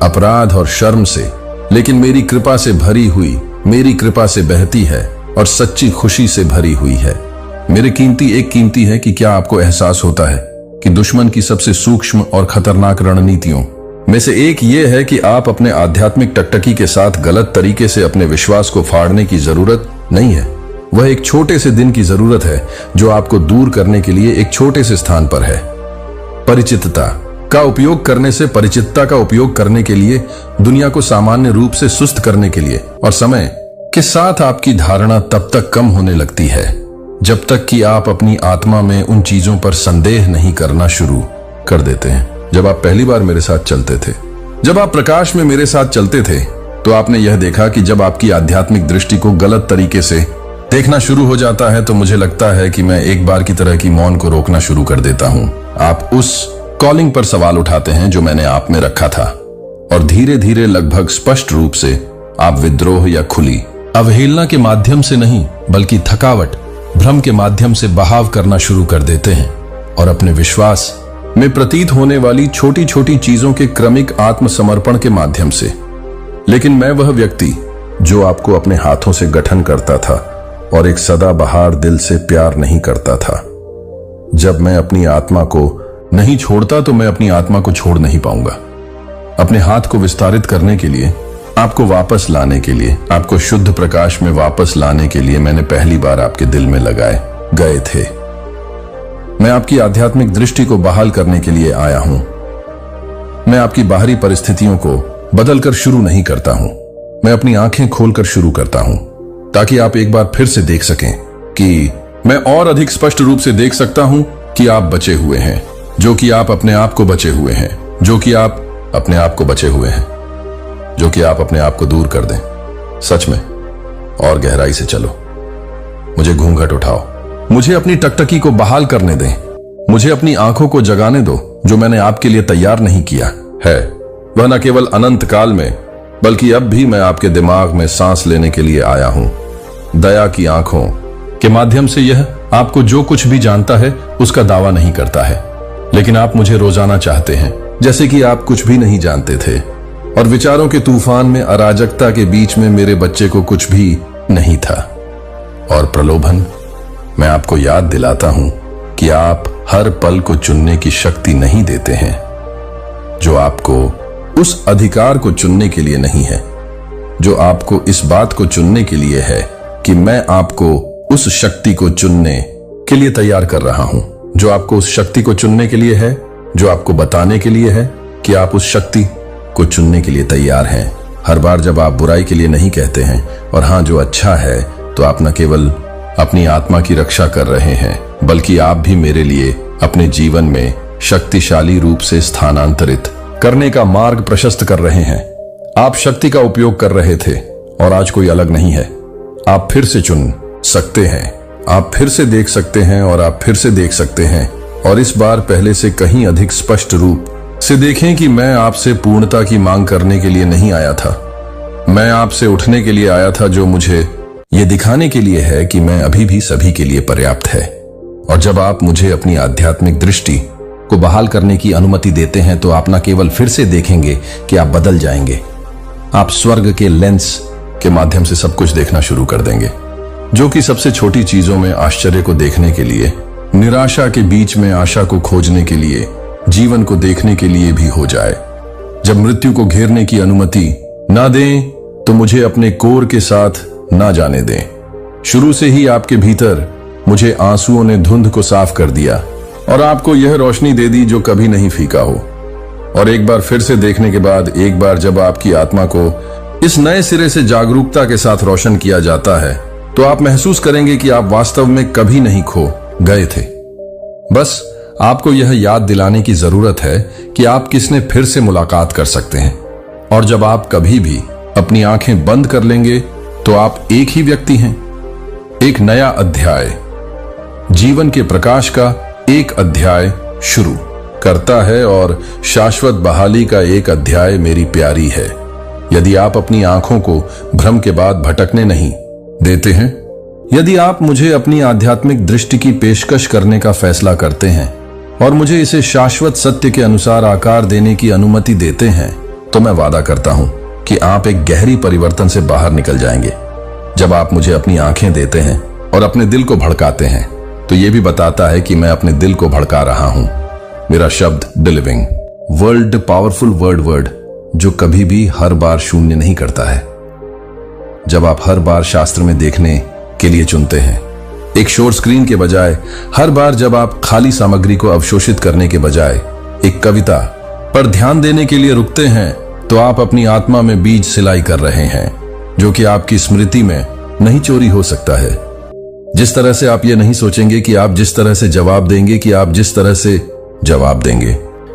अपराध और शर्म से, लेकिन मेरी कृपा से भरी हुई, मेरी कृपा से बहती है और सच्ची खुशी से भरी हुई है। मेरे कीमती है कि क्या आपको एहसास होता है कि दुश्मन की सबसे सूक्ष्म और खतरनाक रणनीतियों में से एक यह है कि आप अपने आध्यात्मिक टकटकी के साथ गलत तरीके से अपने विश्वास को फाड़ने की जरूरत नहीं है। वह एक छोटे से दिन की जरूरत है जो आपको दूर करने के लिए एक छोटे से स्थान पर है। परिचितता का उपयोग करने से, परिचितता का उपयोग करने के लिए, दुनिया को सामान्य रूप से सुस्त करने के लिए, और समय के साथ आपकी धारणा तब तक कम होने लगती है जब तक कि आप अपनी आत्मा में उन चीजों पर संदेह नहीं करना शुरू कर देते हैं। जब आप पहली बार मेरे साथ चलते थे, जब आप प्रकाश में मेरे साथ चलते थे, तो आपने यह देखा कि जब आपकी आध्यात्मिक दृष्टि को गलत तरीके से देखना शुरू हो जाता है, तो मुझे लगता है कि मैं एक बार की तरह की मौन को रोकना शुरू कर देता हूं। आप उस कॉलिंग पर सवाल उठाते हैं जो मैंने आप में रखा था, और धीरे धीरे, लगभग स्पष्ट रूप से, आप विद्रोह या खुली अवहेलना के माध्यम से नहीं, बल्कि थकावट, भ्रम के माध्यम से बहाव करना शुरू कर देते हैं, और अपने विश्वास में प्रतीत होने वाली छोटी छोटी चीजों के क्रमिक आत्मसमर्पण के माध्यम से। लेकिन मैं वह व्यक्ति जो आपको अपने हाथों से गठन करता था और एक सदाबहार दिल से प्यार नहीं करता था। जब मैं अपनी आत्मा को नहीं छोड़ता, तो मैं अपनी आत्मा को छोड़ नहीं पाऊंगा। अपने हाथ को विस्तारित करने के लिए, आपको वापस लाने के लिए, आपको शुद्ध प्रकाश में वापस लाने के लिए मैंने पहली बार आपके दिल में लगाए गए थे। मैं आपकी आध्यात्मिक दृष्टि को बहाल करने के लिए आया हूं। मैं आपकी बाहरी परिस्थितियों को बदलकर शुरू नहीं करता हूं। मैं अपनी आंखें खोलकर शुरू करता हूं, ताकि आप एक बार फिर से देख सकें कि मैं और अधिक स्पष्ट रूप से देख सकता हूं कि आप बचे हुए हैं, जो कि आप अपने आप को बचे हुए हैं, जो कि आप अपने आप को बचे हुए हैं, जो कि आप अपने आप को दूर कर दें। सच में और गहराई से चलो। मुझे घूंघट उठाओ। मुझे अपनी टकटकी को बहाल करने दें। मुझे अपनी आंखों को जगाने दो, जो मैंने आपके लिए तैयार नहीं किया है। वह न केवल अनंत काल में, बल्कि अब भी मैं आपके दिमाग में सांस लेने के लिए आया हूं। दया की आंखों के माध्यम से यह आपको जो कुछ भी जानता है उसका दावा नहीं करता है, लेकिन आप मुझे रोजाना चाहते हैं, जैसे कि आप कुछ भी नहीं जानते थे, और विचारों के तूफान में, अराजकता के बीच में मेरे बच्चे को कुछ भी नहीं था। और प्रलोभन, मैं आपको याद दिलाता हूं कि आप हर पल को चुनने की शक्ति नहीं देते हैं, जो आपको उस अधिकार को चुनने के लिए नहीं है, जो आपको इस बात को चुनने के लिए है कि मैं आपको उस शक्ति को चुनने के लिए तैयार कर रहा हूं, जो आपको उस शक्ति को चुनने के लिए है, जो आपको बताने के लिए है कि आप उस शक्ति को चुनने के लिए तैयार हैं। हर बार जब आप बुराई के लिए नहीं कहते हैं और हां जो अच्छा है, तो आप न केवल अपनी आत्मा की रक्षा कर रहे हैं, बल्कि आप भी मेरे लिए अपने जीवन में शक्तिशाली रूप से स्थानांतरित करने का मार्ग प्रशस्त कर रहे हैं। आप शक्ति का उपयोग कर रहे थे और आज कोई अलग नहीं है। आप फिर से चुन सकते हैं, आप फिर से देख सकते हैं और आप फिर से देख सकते हैं, और इस बार पहले से कहीं अधिक स्पष्ट रूप से देखें कि मैं आपसे पूर्णता की मांग करने के लिए नहीं आया था। मैं आपसे उठने के लिए आया था, जो मुझे ये दिखाने के लिए है कि मैं अभी भी सभी के लिए पर्याप्त है। और जब आप मुझे अपनी आध्यात्मिक दृष्टि को बहाल करने की अनुमति देते हैं तो आप न केवल फिर से देखेंगे कि आप बदल जाएंगे, आप स्वर्ग के लेंस के माध्यम से सब कुछ देखना शुरू कर देंगे, जो कि सबसे छोटी चीजों में आश्चर्य को देखने के लिए, निराशा के बीच में आशा को खोजने के लिए, जीवन को देखने के लिए भी हो जाए। जब मृत्यु को घेरने की अनुमति ना दें तो मुझे अपने कोर के साथ ना जाने दें। शुरू से ही आपके भीतर मुझे आंसुओं ने धुंध को साफ कर दिया और आपको यह रोशनी दे दी जो कभी नहीं फीका हो। और एक बार फिर से देखने के बाद, एक बार जब आपकी आत्मा को इस नए सिरे से जागरूकता के साथ रोशन किया जाता है, तो आप महसूस करेंगे कि आप वास्तव में कभी नहीं खो गए थे। बस आपको यह याद दिलाने की जरूरत है कि आप किसने फिर से मुलाकात कर सकते हैं। और जब आप कभी भी अपनी आंखें बंद कर लेंगे तो आप एक ही व्यक्ति हैं। एक नया अध्याय, जीवन के प्रकाश का एक अध्याय शुरू करता है और शाश्वत बहाली का एक अध्याय मेरी प्यारी है। यदि आप अपनी आंखों को भ्रम के बाद भटकने नहीं देते हैं, यदि आप मुझे अपनी आध्यात्मिक दृष्टि की पेशकश करने का फैसला करते हैं और मुझे इसे शाश्वत सत्य के अनुसार आकार देने की अनुमति देते हैं, तो मैं वादा करता हूं कि आप एक गहरी परिवर्तन से बाहर निकल जाएंगे। जब आप मुझे अपनी आंखें देते हैं और अपने दिल को भड़काते हैं, तो यह भी बताता है कि मैं अपने दिल को भड़का रहा हूं। मेरा शब्द डिलीविंग वर्ल्ड, पावरफुल वर्ड, जो कभी भी हर बार शून्य नहीं करता है। जब आप हर बार शास्त्र में देखने के लिए चुनते हैं, एक शोर स्क्रीन के बजाय, हर बार जब आप खाली सामग्री को अवशोषित करने के बजाय एक कविता पर ध्यान देने के लिए रुकते हैं, तो आप अपनी आत्मा में बीज सिलाई कर रहे हैं, जो कि आपकी स्मृति में नहीं चोरी हो सकता है। जिस तरह से आप ये नहीं सोचेंगे कि आप जिस तरह से जवाब देंगे, कि आप जिस तरह से जवाब देंगे,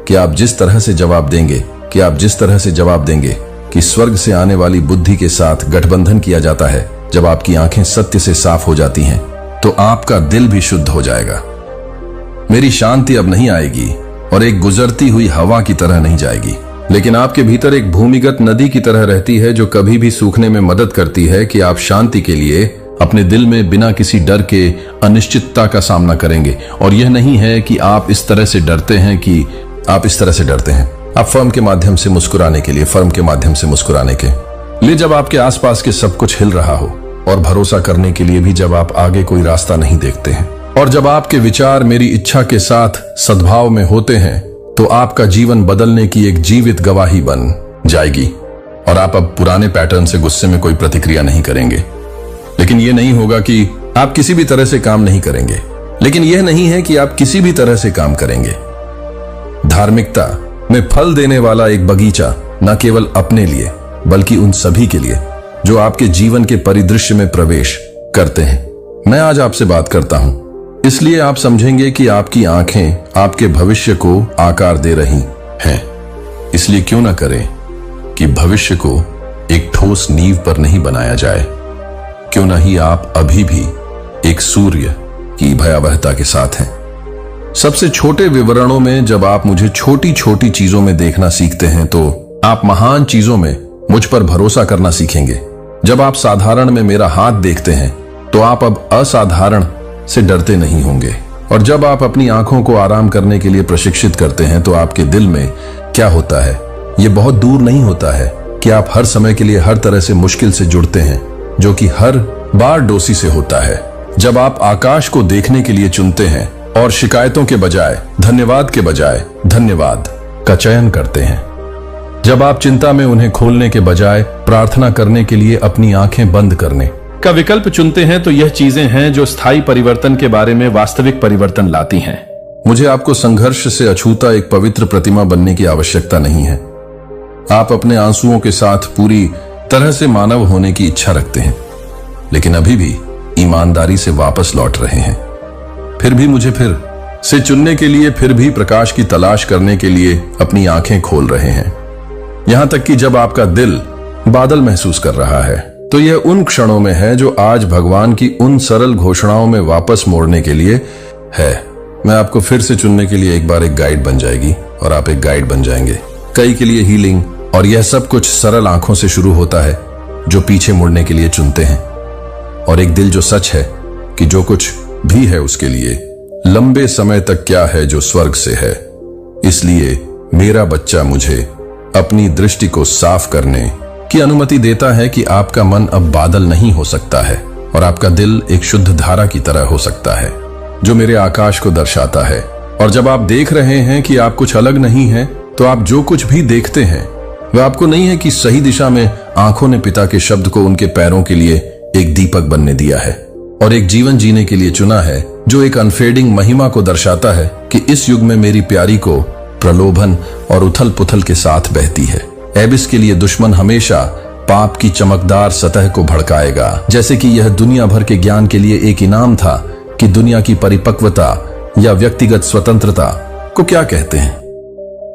कि आप जिस तरह से जवाब देंगे, कि आप जिस तरह से जवाब देंगे, कि स्वर्ग से आने वाली बुद्धि के साथ गठबंधन किया जाता है। जब आपकी आंखें सत्य से साफ हो जाती हैं, तो आपका दिल भी शुद्ध हो जाएगा। मेरी शांति अब नहीं आएगी और एक गुजरती हुई हवा की तरह नहीं जाएगी, लेकिन आपके भीतर एक भूमिगत नदी की तरह रहती है, जो कभी भी सूखने में मदद करती है कि आप शांति के लिए अपने दिल में बिना किसी डर के अनिश्चितता का सामना करेंगे। और यह नहीं है कि आप इस तरह से डरते हैं कि आप इस तरह से डरते हैं। आप फर्म के माध्यम से मुस्कुराने के लिए, फर्म के माध्यम से मुस्कुराने के लिए, जब आपके आसपास के सब कुछ हिल रहा हो, और भरोसा करने के लिए भी जब आप आगे कोई रास्ता नहीं देखते हैं, और जब आपके विचार मेरी इच्छा के साथ सद्भाव में होते हैं, तो आपका जीवन बदलने की एक जीवित गवाही बन जाएगी। और आप अब पुराने पैटर्न से गुस्से में कोई प्रतिक्रिया नहीं करेंगे। लेकिन यह नहीं होगा कि आप किसी भी तरह से काम नहीं करेंगे, लेकिन यह नहीं है कि आप किसी भी तरह से काम करेंगे। धार्मिकता में फल देने वाला एक बगीचा, न केवल अपने लिए बल्कि उन सभी के लिए जो आपके जीवन के परिदृश्य में प्रवेश करते हैं। मैं आज आपसे बात करता हूं, इसलिए आप समझेंगे कि आपकी आंखें आपके भविष्य को आकार दे रही हैं। इसलिए क्यों ना करें कि भविष्य को एक ठोस नींव पर नहीं बनाया जाए। क्यों ना ही आप अभी भी एक सूर्य की भयावहता के साथ हैं। सबसे छोटे विवरणों में जब आप मुझे छोटी छोटी चीजों में देखना सीखते हैं, तो आप महान चीजों में मुझ पर भरोसा करना सीखेंगे। जब आप साधारण में मेरा हाथ देखते हैं, तो आप अब असाधारण से डरते नहीं होंगे। और जब आप अपनी आंखों को आराम करने के लिए प्रशिक्षित करते हैं, तो आपके दिल में क्या होता है, ये बहुत दूर नहीं होता है कि आप हर समय के लिए हर तरह से मुश्किल से जुड़ते हैं, जो कि हर बार डोसी से होता है। जब आप आकाश को देखने के लिए चुनते हैं और शिकायतों के बजाय, धन्यवाद के बजाय धन्यवाद का चयन करते हैं, जब आप चिंता में उन्हें खोलने के बजाय प्रार्थना करने के लिए अपनी आंखें बंद करने का विकल्प चुनते हैं, तो यह चीजें हैं जो स्थायी परिवर्तन के बारे में वास्तविक परिवर्तन लाती हैं। मुझे आपको संघर्ष से अछूता एक पवित्र प्रतिमा बनने की आवश्यकता नहीं है। आप अपने आंसुओं के साथ पूरी तरह से मानव होने की इच्छा रखते हैं, लेकिन अभी भी ईमानदारी से वापस लौट रहे हैं। फिर भी मुझे फिर से चुनने के लिए फिर भी प्रकाश की तलाश करने के लिए अपनी आंखें खोल रहे हैं। यहां तक कि जब आपका दिल बादल महसूस कर रहा है तो यह उन क्षणों में है जो आज भगवान की उन सरल घोषणाओं में वापस मोड़ने के लिए है। मैं आपको फिर से चुनने के लिए एक बार एक गाइड बन जाएगी और आप एक गाइड बन जाएंगे। कई के लिए हीलिंग, और यह सब कुछ सरल आंखों से शुरू होता है जो पीछे मुड़ने के लिए चुनते हैं, और एक दिल जो सच है कि जो कुछ भी है उसके लिए लंबे समय तक क्या है जो स्वर्ग से है। इसलिए मेरा बच्चा मुझे अपनी दृष्टि को साफ करने की अनुमति देता है कि आपका मन अब बादल नहीं हो सकता है और आपका दिल एक शुद्ध धारा की तरह हो सकता है जो मेरे आकाश को दर्शाता है। और जब आप देख रहे हैं कि आप कुछ अलग नहीं हैं, तो आप जो कुछ भी देखते हैं वह आपको नहीं है कि सही दिशा में आंखों ने पिता के शब्द को उनके पैरों के लिए एक दीपक बनने दिया है और एक जीवन जीने के लिए चुना है जो एक अनफेडिंग महिमा को दर्शाता है कि इस युग में मेरी प्यारी को प्रलोभन और उथल पुथल के साथ बहती है। एबिस के लिए दुश्मन हमेशा पाप की चमकदार सतह को भड़काएगा, जैसे कि यह दुनिया भर के ज्ञान के लिए एक इनाम था कि दुनिया की परिपक्वता या व्यक्तिगत स्वतंत्रता को क्या कहते हैं।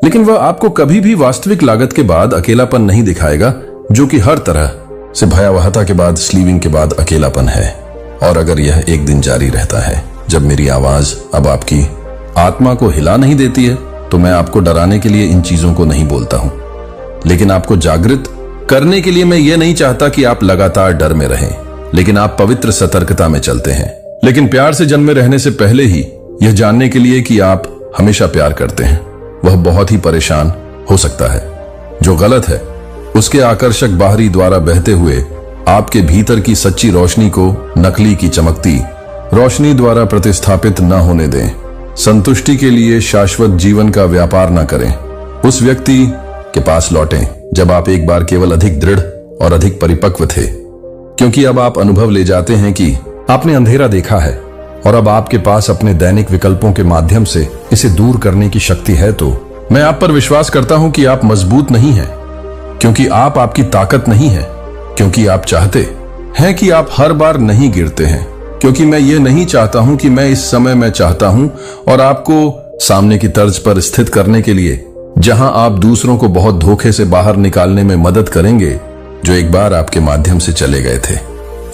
लेकिन वह आपको कभी भी वास्तविक लागत के बाद अकेलापन नहीं दिखाएगा, जो कि हर तरह से भयावहता के बाद स्लीविंग के बाद अकेलापन है। और अगर यह एक दिन जारी रहता है जब मेरी आवाज अब आपकी आत्मा को हिला नहीं देती है, तो मैं आपको डराने के लिए इन चीजों को नहीं बोलता हूं, लेकिन आपको जागृत करने के लिए। मैं ये नहीं चाहता कि आप लगातार डर में रहें, लेकिन आप पवित्र सतर्कता में चलते हैं। लेकिन प्यार से जन्मे रहने से पहले ही यह जानने के लिए कि आप हमेशा प्यार करते हैं, वह बहुत ही परेशान हो सकता है। जो गलत है उसके आकर्षक बाहरी द्वारा बहते हुए आपके भीतर की सच्ची रोशनी को नकली की चमकती रोशनी द्वारा प्रतिस्थापित न होने दें। संतुष्टि के लिए शाश्वत जीवन का व्यापार न करें। उस व्यक्ति के पास लौटें जब आप एक बार केवल अधिक दृढ़ और अधिक परिपक्व थे, क्योंकि अब आप अनुभव ले जाते हैं कि आपने अंधेरा देखा है और अब आपके पास अपने दैनिक विकल्पों के माध्यम से इसे दूर करने की शक्ति है। तो मैं आप पर विश्वास करता हूं कि आप मजबूत नहीं हैं, क्योंकि आप आपकी ताकत नहीं है, क्योंकि आप चाहते हैं कि आप हर बार नहीं गिरते हैं, क्योंकि मैं ये नहीं चाहता हूं कि मैं इस समय मैं चाहता हूं और आपको सामने की तर्ज पर स्थित करने के लिए, जहां आप दूसरों को बहुत धोखे से बाहर निकालने में मदद करेंगे जो एक बार आपके माध्यम से चले गए थे।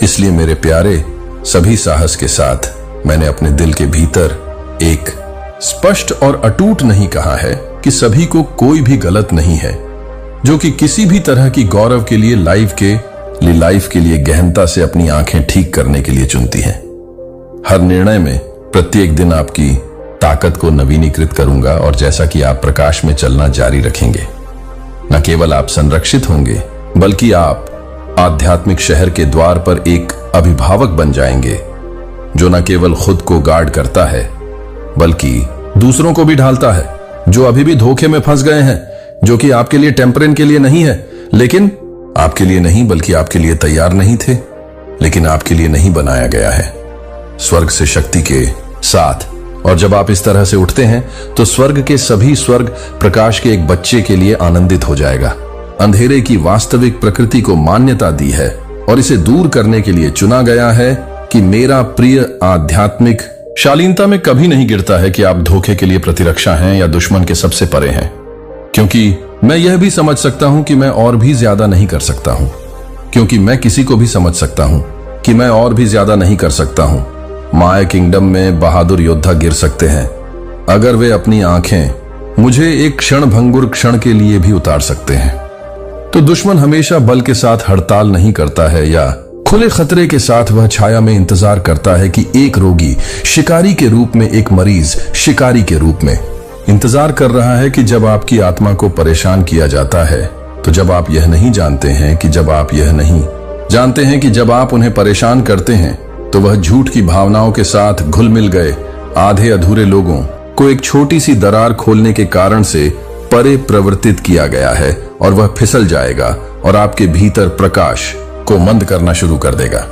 इसलिए मेरे प्यारे, सभी साहस के साथ मैंने अपने दिल के भीतर एक स्पष्ट और अटूट नहीं कहा है कि सभी को कोई भी गलत नहीं है जो कि किसी भी तरह की गौरव के लिए लाइफ के लिए गहनता से अपनी आंखें ठीक करने के लिए चुनती हैं। हर निर्णय में प्रत्येक दिन आपकी ताकत को नवीनीकृत करूंगा, और जैसा कि आप प्रकाश में चलना जारी रखेंगे, न केवल आप संरक्षित होंगे बल्कि आप आध्यात्मिक शहर के द्वार पर एक अभिभावक बन जाएंगे जो न केवल खुद को गार्ड करता है बल्कि दूसरों को भी ढालता है जो अभी भी धोखे में फंस गए हैं, जो कि आपके लिए टेम्परेन के लिए नहीं है, लेकिन आपके लिए नहीं बल्कि आपके लिए तैयार नहीं थे, लेकिन आपके लिए नहीं बनाया गया है स्वर्ग से शक्ति के साथ। और जब आप इस तरह से उठते हैं तो स्वर्ग के सभी स्वर्ग प्रकाश के एक बच्चे के लिए आनंदित हो जाएगा। अंधेरे की वास्तविक प्रकृति को मान्यता दी है और इसे दूर करने के लिए चुना गया है कि मेरा प्रिय आध्यात्मिक शालीनता में कभी नहीं गिरता है कि आप धोखे के लिए प्रतिरक्षा हैं या दुश्मन के सबसे परे हैं, क्योंकि मैं यह भी समझ सकता हूं कि मैं और भी ज्यादा नहीं कर सकता हूं, क्योंकि मैं किसी को भी समझ सकता हूं कि मैं और भी ज्यादा नहीं कर सकता हूं। माया किंगडम में बहादुर योद्धा गिर सकते हैं अगर वे अपनी आंखें मुझे एक क्षण भंगुर क्षण के लिए भी उतार सकते हैं। तो दुश्मन हमेशा बल के साथ हड़ताल नहीं करता है या खुले खतरे के साथ वह छाया में इंतजार करता है कि एक रोगी शिकारी के रूप में, एक मरीज शिकारी के रूप में इंतजार कर रहा है कि जब आपकी आत्मा को परेशान किया जाता है, तो जब आप यह नहीं जानते हैं कि जब आप उन्हें परेशान करते हैं तो वह झूठ की भावनाओं के साथ घुल मिल गए आधे अधूरे लोगों को एक छोटी सी दरार खोलने के कारण से परे प्रवर्तित किया गया है, और वह फिसल जाएगा और आपके भीतर प्रकाश को मंद करना शुरू कर देगा।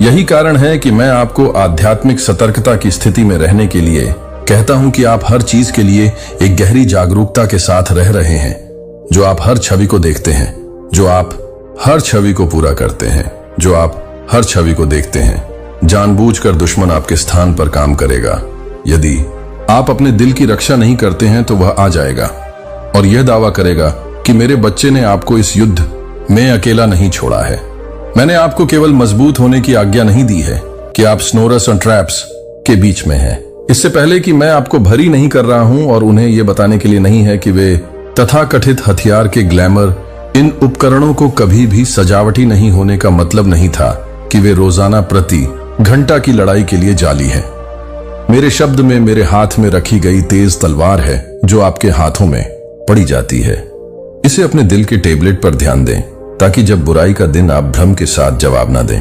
यही कारण है कि मैं आपको आध्यात्मिक सतर्कता की स्थिति में रहने के लिए कहता हूं कि आप हर चीज के लिए एक गहरी जागरूकता के साथ रह रहे हैं, जो आप हर छवि को देखते हैं, जो आप हर छवि को पूरा करते हैं, जो आप हर छवि को देखते हैं। जानबूझकर दुश्मन आपके स्थान पर काम करेगा यदि आप अपने दिल की रक्षा नहीं करते हैं तो वह आ जाएगा और यह दावा करेगा कि मेरे बच्चे ने आपको इस युद्ध में अकेला नहीं छोड़ा है। मैंने आपको केवल मजबूत होने की आज्ञा नहीं दी है कि आप स्नोरस और ट्रैप्स के बीच में हैं। इससे पहले कि मैं आपको भरी नहीं कर रहा हूं, और उन्हें यह बताने के लिए नहीं है कि वे तथाकथित हथियार के ग्लैमर इन उपकरणों को कभी भी सजावटी नहीं होने का मतलब नहीं था कि वे रोजाना प्रति घंटा की लड़ाई के लिए जाली है। मेरे शब्द में मेरे हाथ में रखी गई तेज तलवार है जो आपके हाथों में पड़ी जाती है। इसे अपने दिल के टेबलेट पर ध्यान दें ताकि जब बुराई का दिन आप भ्रम के साथ जवाब ना दें।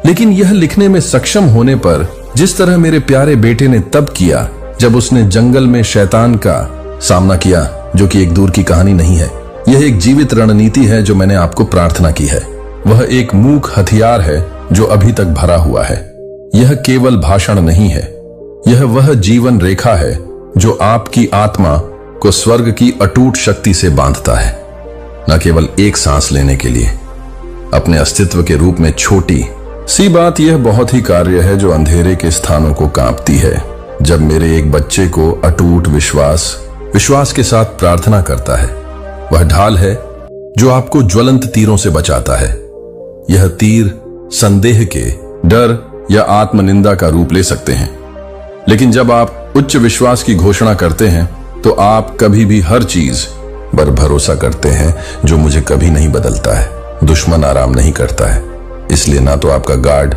लेकिन यह लिखने में सक्षम होने पर जिस तरह मेरे प्यारे बेटे ने तब किया जब उसने जंगल में शैतान का सामना किया, जो कि एक दूर की कहानी नहीं है, यह एक जीवित रणनीति है जो मैंने आपको प्रार्थना की है। वह एक मूक हथियार है जो अभी तक भरा हुआ है। यह केवल भाषण नहीं है, यह वह जीवन रेखा है जो आपकी आत्मा को स्वर्ग की अटूट शक्ति से बांधता है। न केवल एक सांस लेने के लिए, अपने अस्तित्व के रूप में छोटी सी बात यह बहुत ही कार्य है जो अंधेरे के स्थानों को कांपती है। जब मेरे एक बच्चे को अटूट विश्वास के साथ प्रार्थना करता है, वह ढाल है जो आपको ज्वलंत तीरों से बचाता है। यह तीर संदेह के, डर या आत्मनिंदा का रूप ले सकते हैं, लेकिन जब आप उच्च विश्वास की घोषणा करते हैं तो आप कभी भी हर चीज पर भरोसा करते हैं जो मुझे कभी नहीं बदलता है। दुश्मन आराम नहीं करता है, इसलिए ना तो आपका गार्ड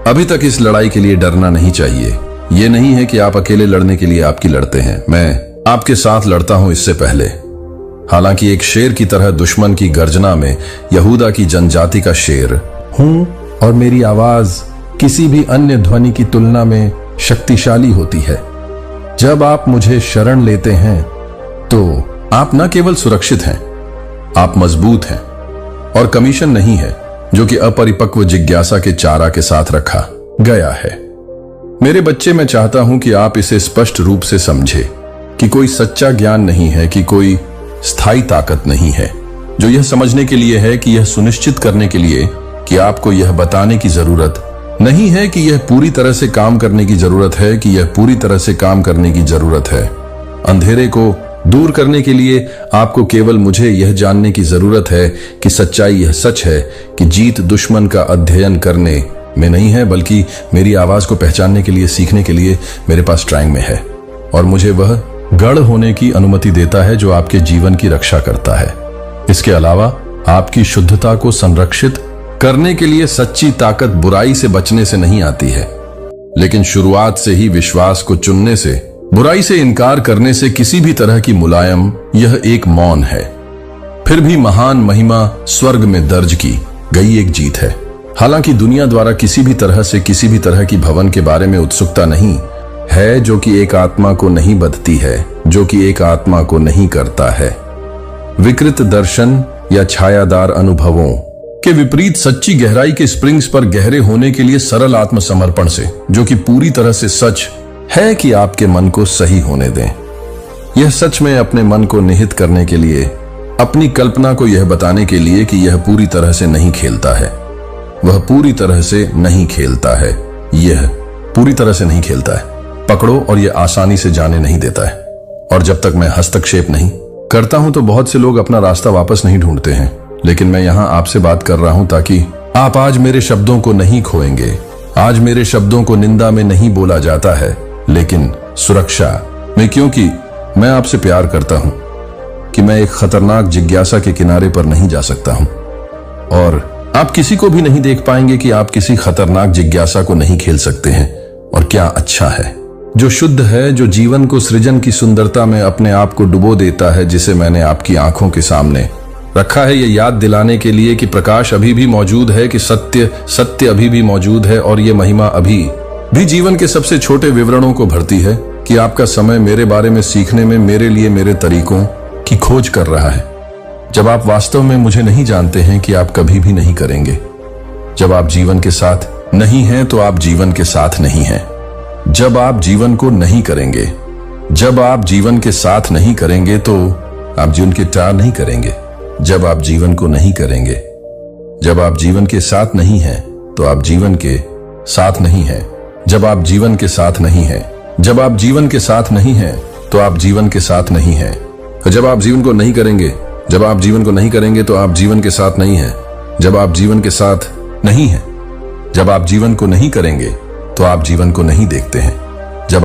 अभी तक इस लड़ाई के लिए डरना नहीं चाहिए। यह नहीं है कि आप अकेले लड़ने के लिए आपकी लड़ते हैं, मैं आपके साथ लड़ता हूं इससे पहले। हालांकि एक शेर की तरह दुश्मन की गर्जना में यहूदा की जनजाति का शेर हूं और मेरी आवाज किसी भी अन्य ध्वनि की तुलना में शक्तिशाली होती है। जब आप मुझे शरण लेते हैं तो आप न केवल सुरक्षित हैं, आप मजबूत हैं, और कमीशन नहीं है जो कि अपरिपक्व जिज्ञासा के चारा के साथ रखा गया है। मेरे बच्चे, मैं चाहता हूं कि आप इसे स्पष्ट रूप से समझे कि कोई सच्चा ज्ञान नहीं है, कि कोई स्थायी ताकत नहीं है जो यह समझने के लिए है कि यह सुनिश्चित करने के लिए कि आपको यह बताने की जरूरत नहीं है कि यह पूरी तरह से काम करने की जरूरत है, कि यह पूरी तरह से काम करने की जरूरत है। अंधेरे को दूर करने के लिए आपको केवल मुझे यह जानने की जरूरत है कि सच्चाई यह सच है कि जीत दुश्मन का अध्ययन करने में नहीं है, बल्कि मेरी आवाज को पहचानने के लिए, सीखने के लिए मेरे पास ट्राइंग में है, और मुझे वह गढ़ होने की अनुमति देता है जो आपके जीवन की रक्षा करता है। इसके अलावा आपकी शुद्धता को संरक्षित करने के लिए सच्ची ताकत बुराई से बचने से नहीं आती है, लेकिन शुरुआत से ही विश्वास को चुनने से, बुराई से इनकार करने से किसी भी तरह की मुलायम, यह एक मौन है। फिर भी महान महिमा स्वर्ग में दर्ज की गई एक जीत है। हालांकि दुनिया द्वारा किसी भी तरह से किसी भी तरह की भवन के बारे में उत्सुकता नहीं है जो कि एक आत्मा को नहीं बदती है, जो कि एक आत्मा को नहीं करता है। विकृत दर्शन या छायादार अनुभवों के विपरीत सच्ची गहराई के स्प्रिंग्स पर गहरे होने के लिए सरल आत्मसमर्पण से, जो कि पूरी तरह से सच है कि आपके मन को सही होने दें। यह सच में अपने मन को निहित करने के लिए, अपनी कल्पना को यह बताने के लिए कि यह पूरी तरह से नहीं खेलता है। वह पूरी तरह से नहीं खेलता है, यह पूरी तरह से नहीं खेलता है। पकड़ो और यह आसानी से जाने नहीं देता है। और जब तक मैं हस्तक्षेप नहीं करता हूं तो बहुत से लोग अपना रास्ता वापस नहीं ढूंढते हैं, लेकिन मैं यहां आपसे बात कर रहा हूं ताकि आप आज मेरे शब्दों को नहीं खोएंगे। आज मेरे शब्दों को निंदा में नहीं बोला जाता है, लेकिन सुरक्षा में, क्योंकि मैं आपसे प्यार करता हूं कि मैं एक खतरनाक जिज्ञासा के किनारे पर नहीं जा सकता हूं, और आप किसी को भी नहीं देख पाएंगे कि आप किसी खतरनाक जिज्ञासा को नहीं खेल सकते हैं। और क्या अच्छा है, जो शुद्ध है, जो जीवन को सृजन की सुंदरता में अपने आप को डुबो देता है, जिसे मैंने आपकी आंखों के सामने रखा है, ये याद दिलाने के लिए कि प्रकाश अभी भी मौजूद है, कि सत्य अभी भी मौजूद है, और ये महिमा अभी भी जीवन के सबसे छोटे विवरणों को भरती है, कि आपका समय मेरे बारे में सीखने में मेरे लिए मेरे तरीकों की खोज कर रहा है। जब आप वास्तव में मुझे नहीं जानते हैं कि आप कभी भी नहीं करेंगे। जब आप जीवन के साथ नहीं हैं तो आप जीवन के साथ नहीं हैं। जब आप जीवन को नहीं करेंगे, जब आप जीवन के साथ नहीं करेंगे तो आप जीवन के टार नहीं करेंगे। जब आप जीवन को नहीं करेंगे, जब आप जीवन के साथ नहीं हैं तो आप जीवन के साथ नहीं हैं। जब आप जीवन के साथ नहीं हैं, जब आप जीवन के साथ नहीं हैं, तो आप जीवन के साथ नहीं हैं। जब आप जीवन को नहीं करेंगे, जब आप जीवन को नहीं करेंगे तो आप जीवन के साथ नहीं हैं। जब आप जीवन के साथ नहीं हैं, जब आप जीवन को नहीं करेंगे तो आप जीवन को नहीं देखते हैं।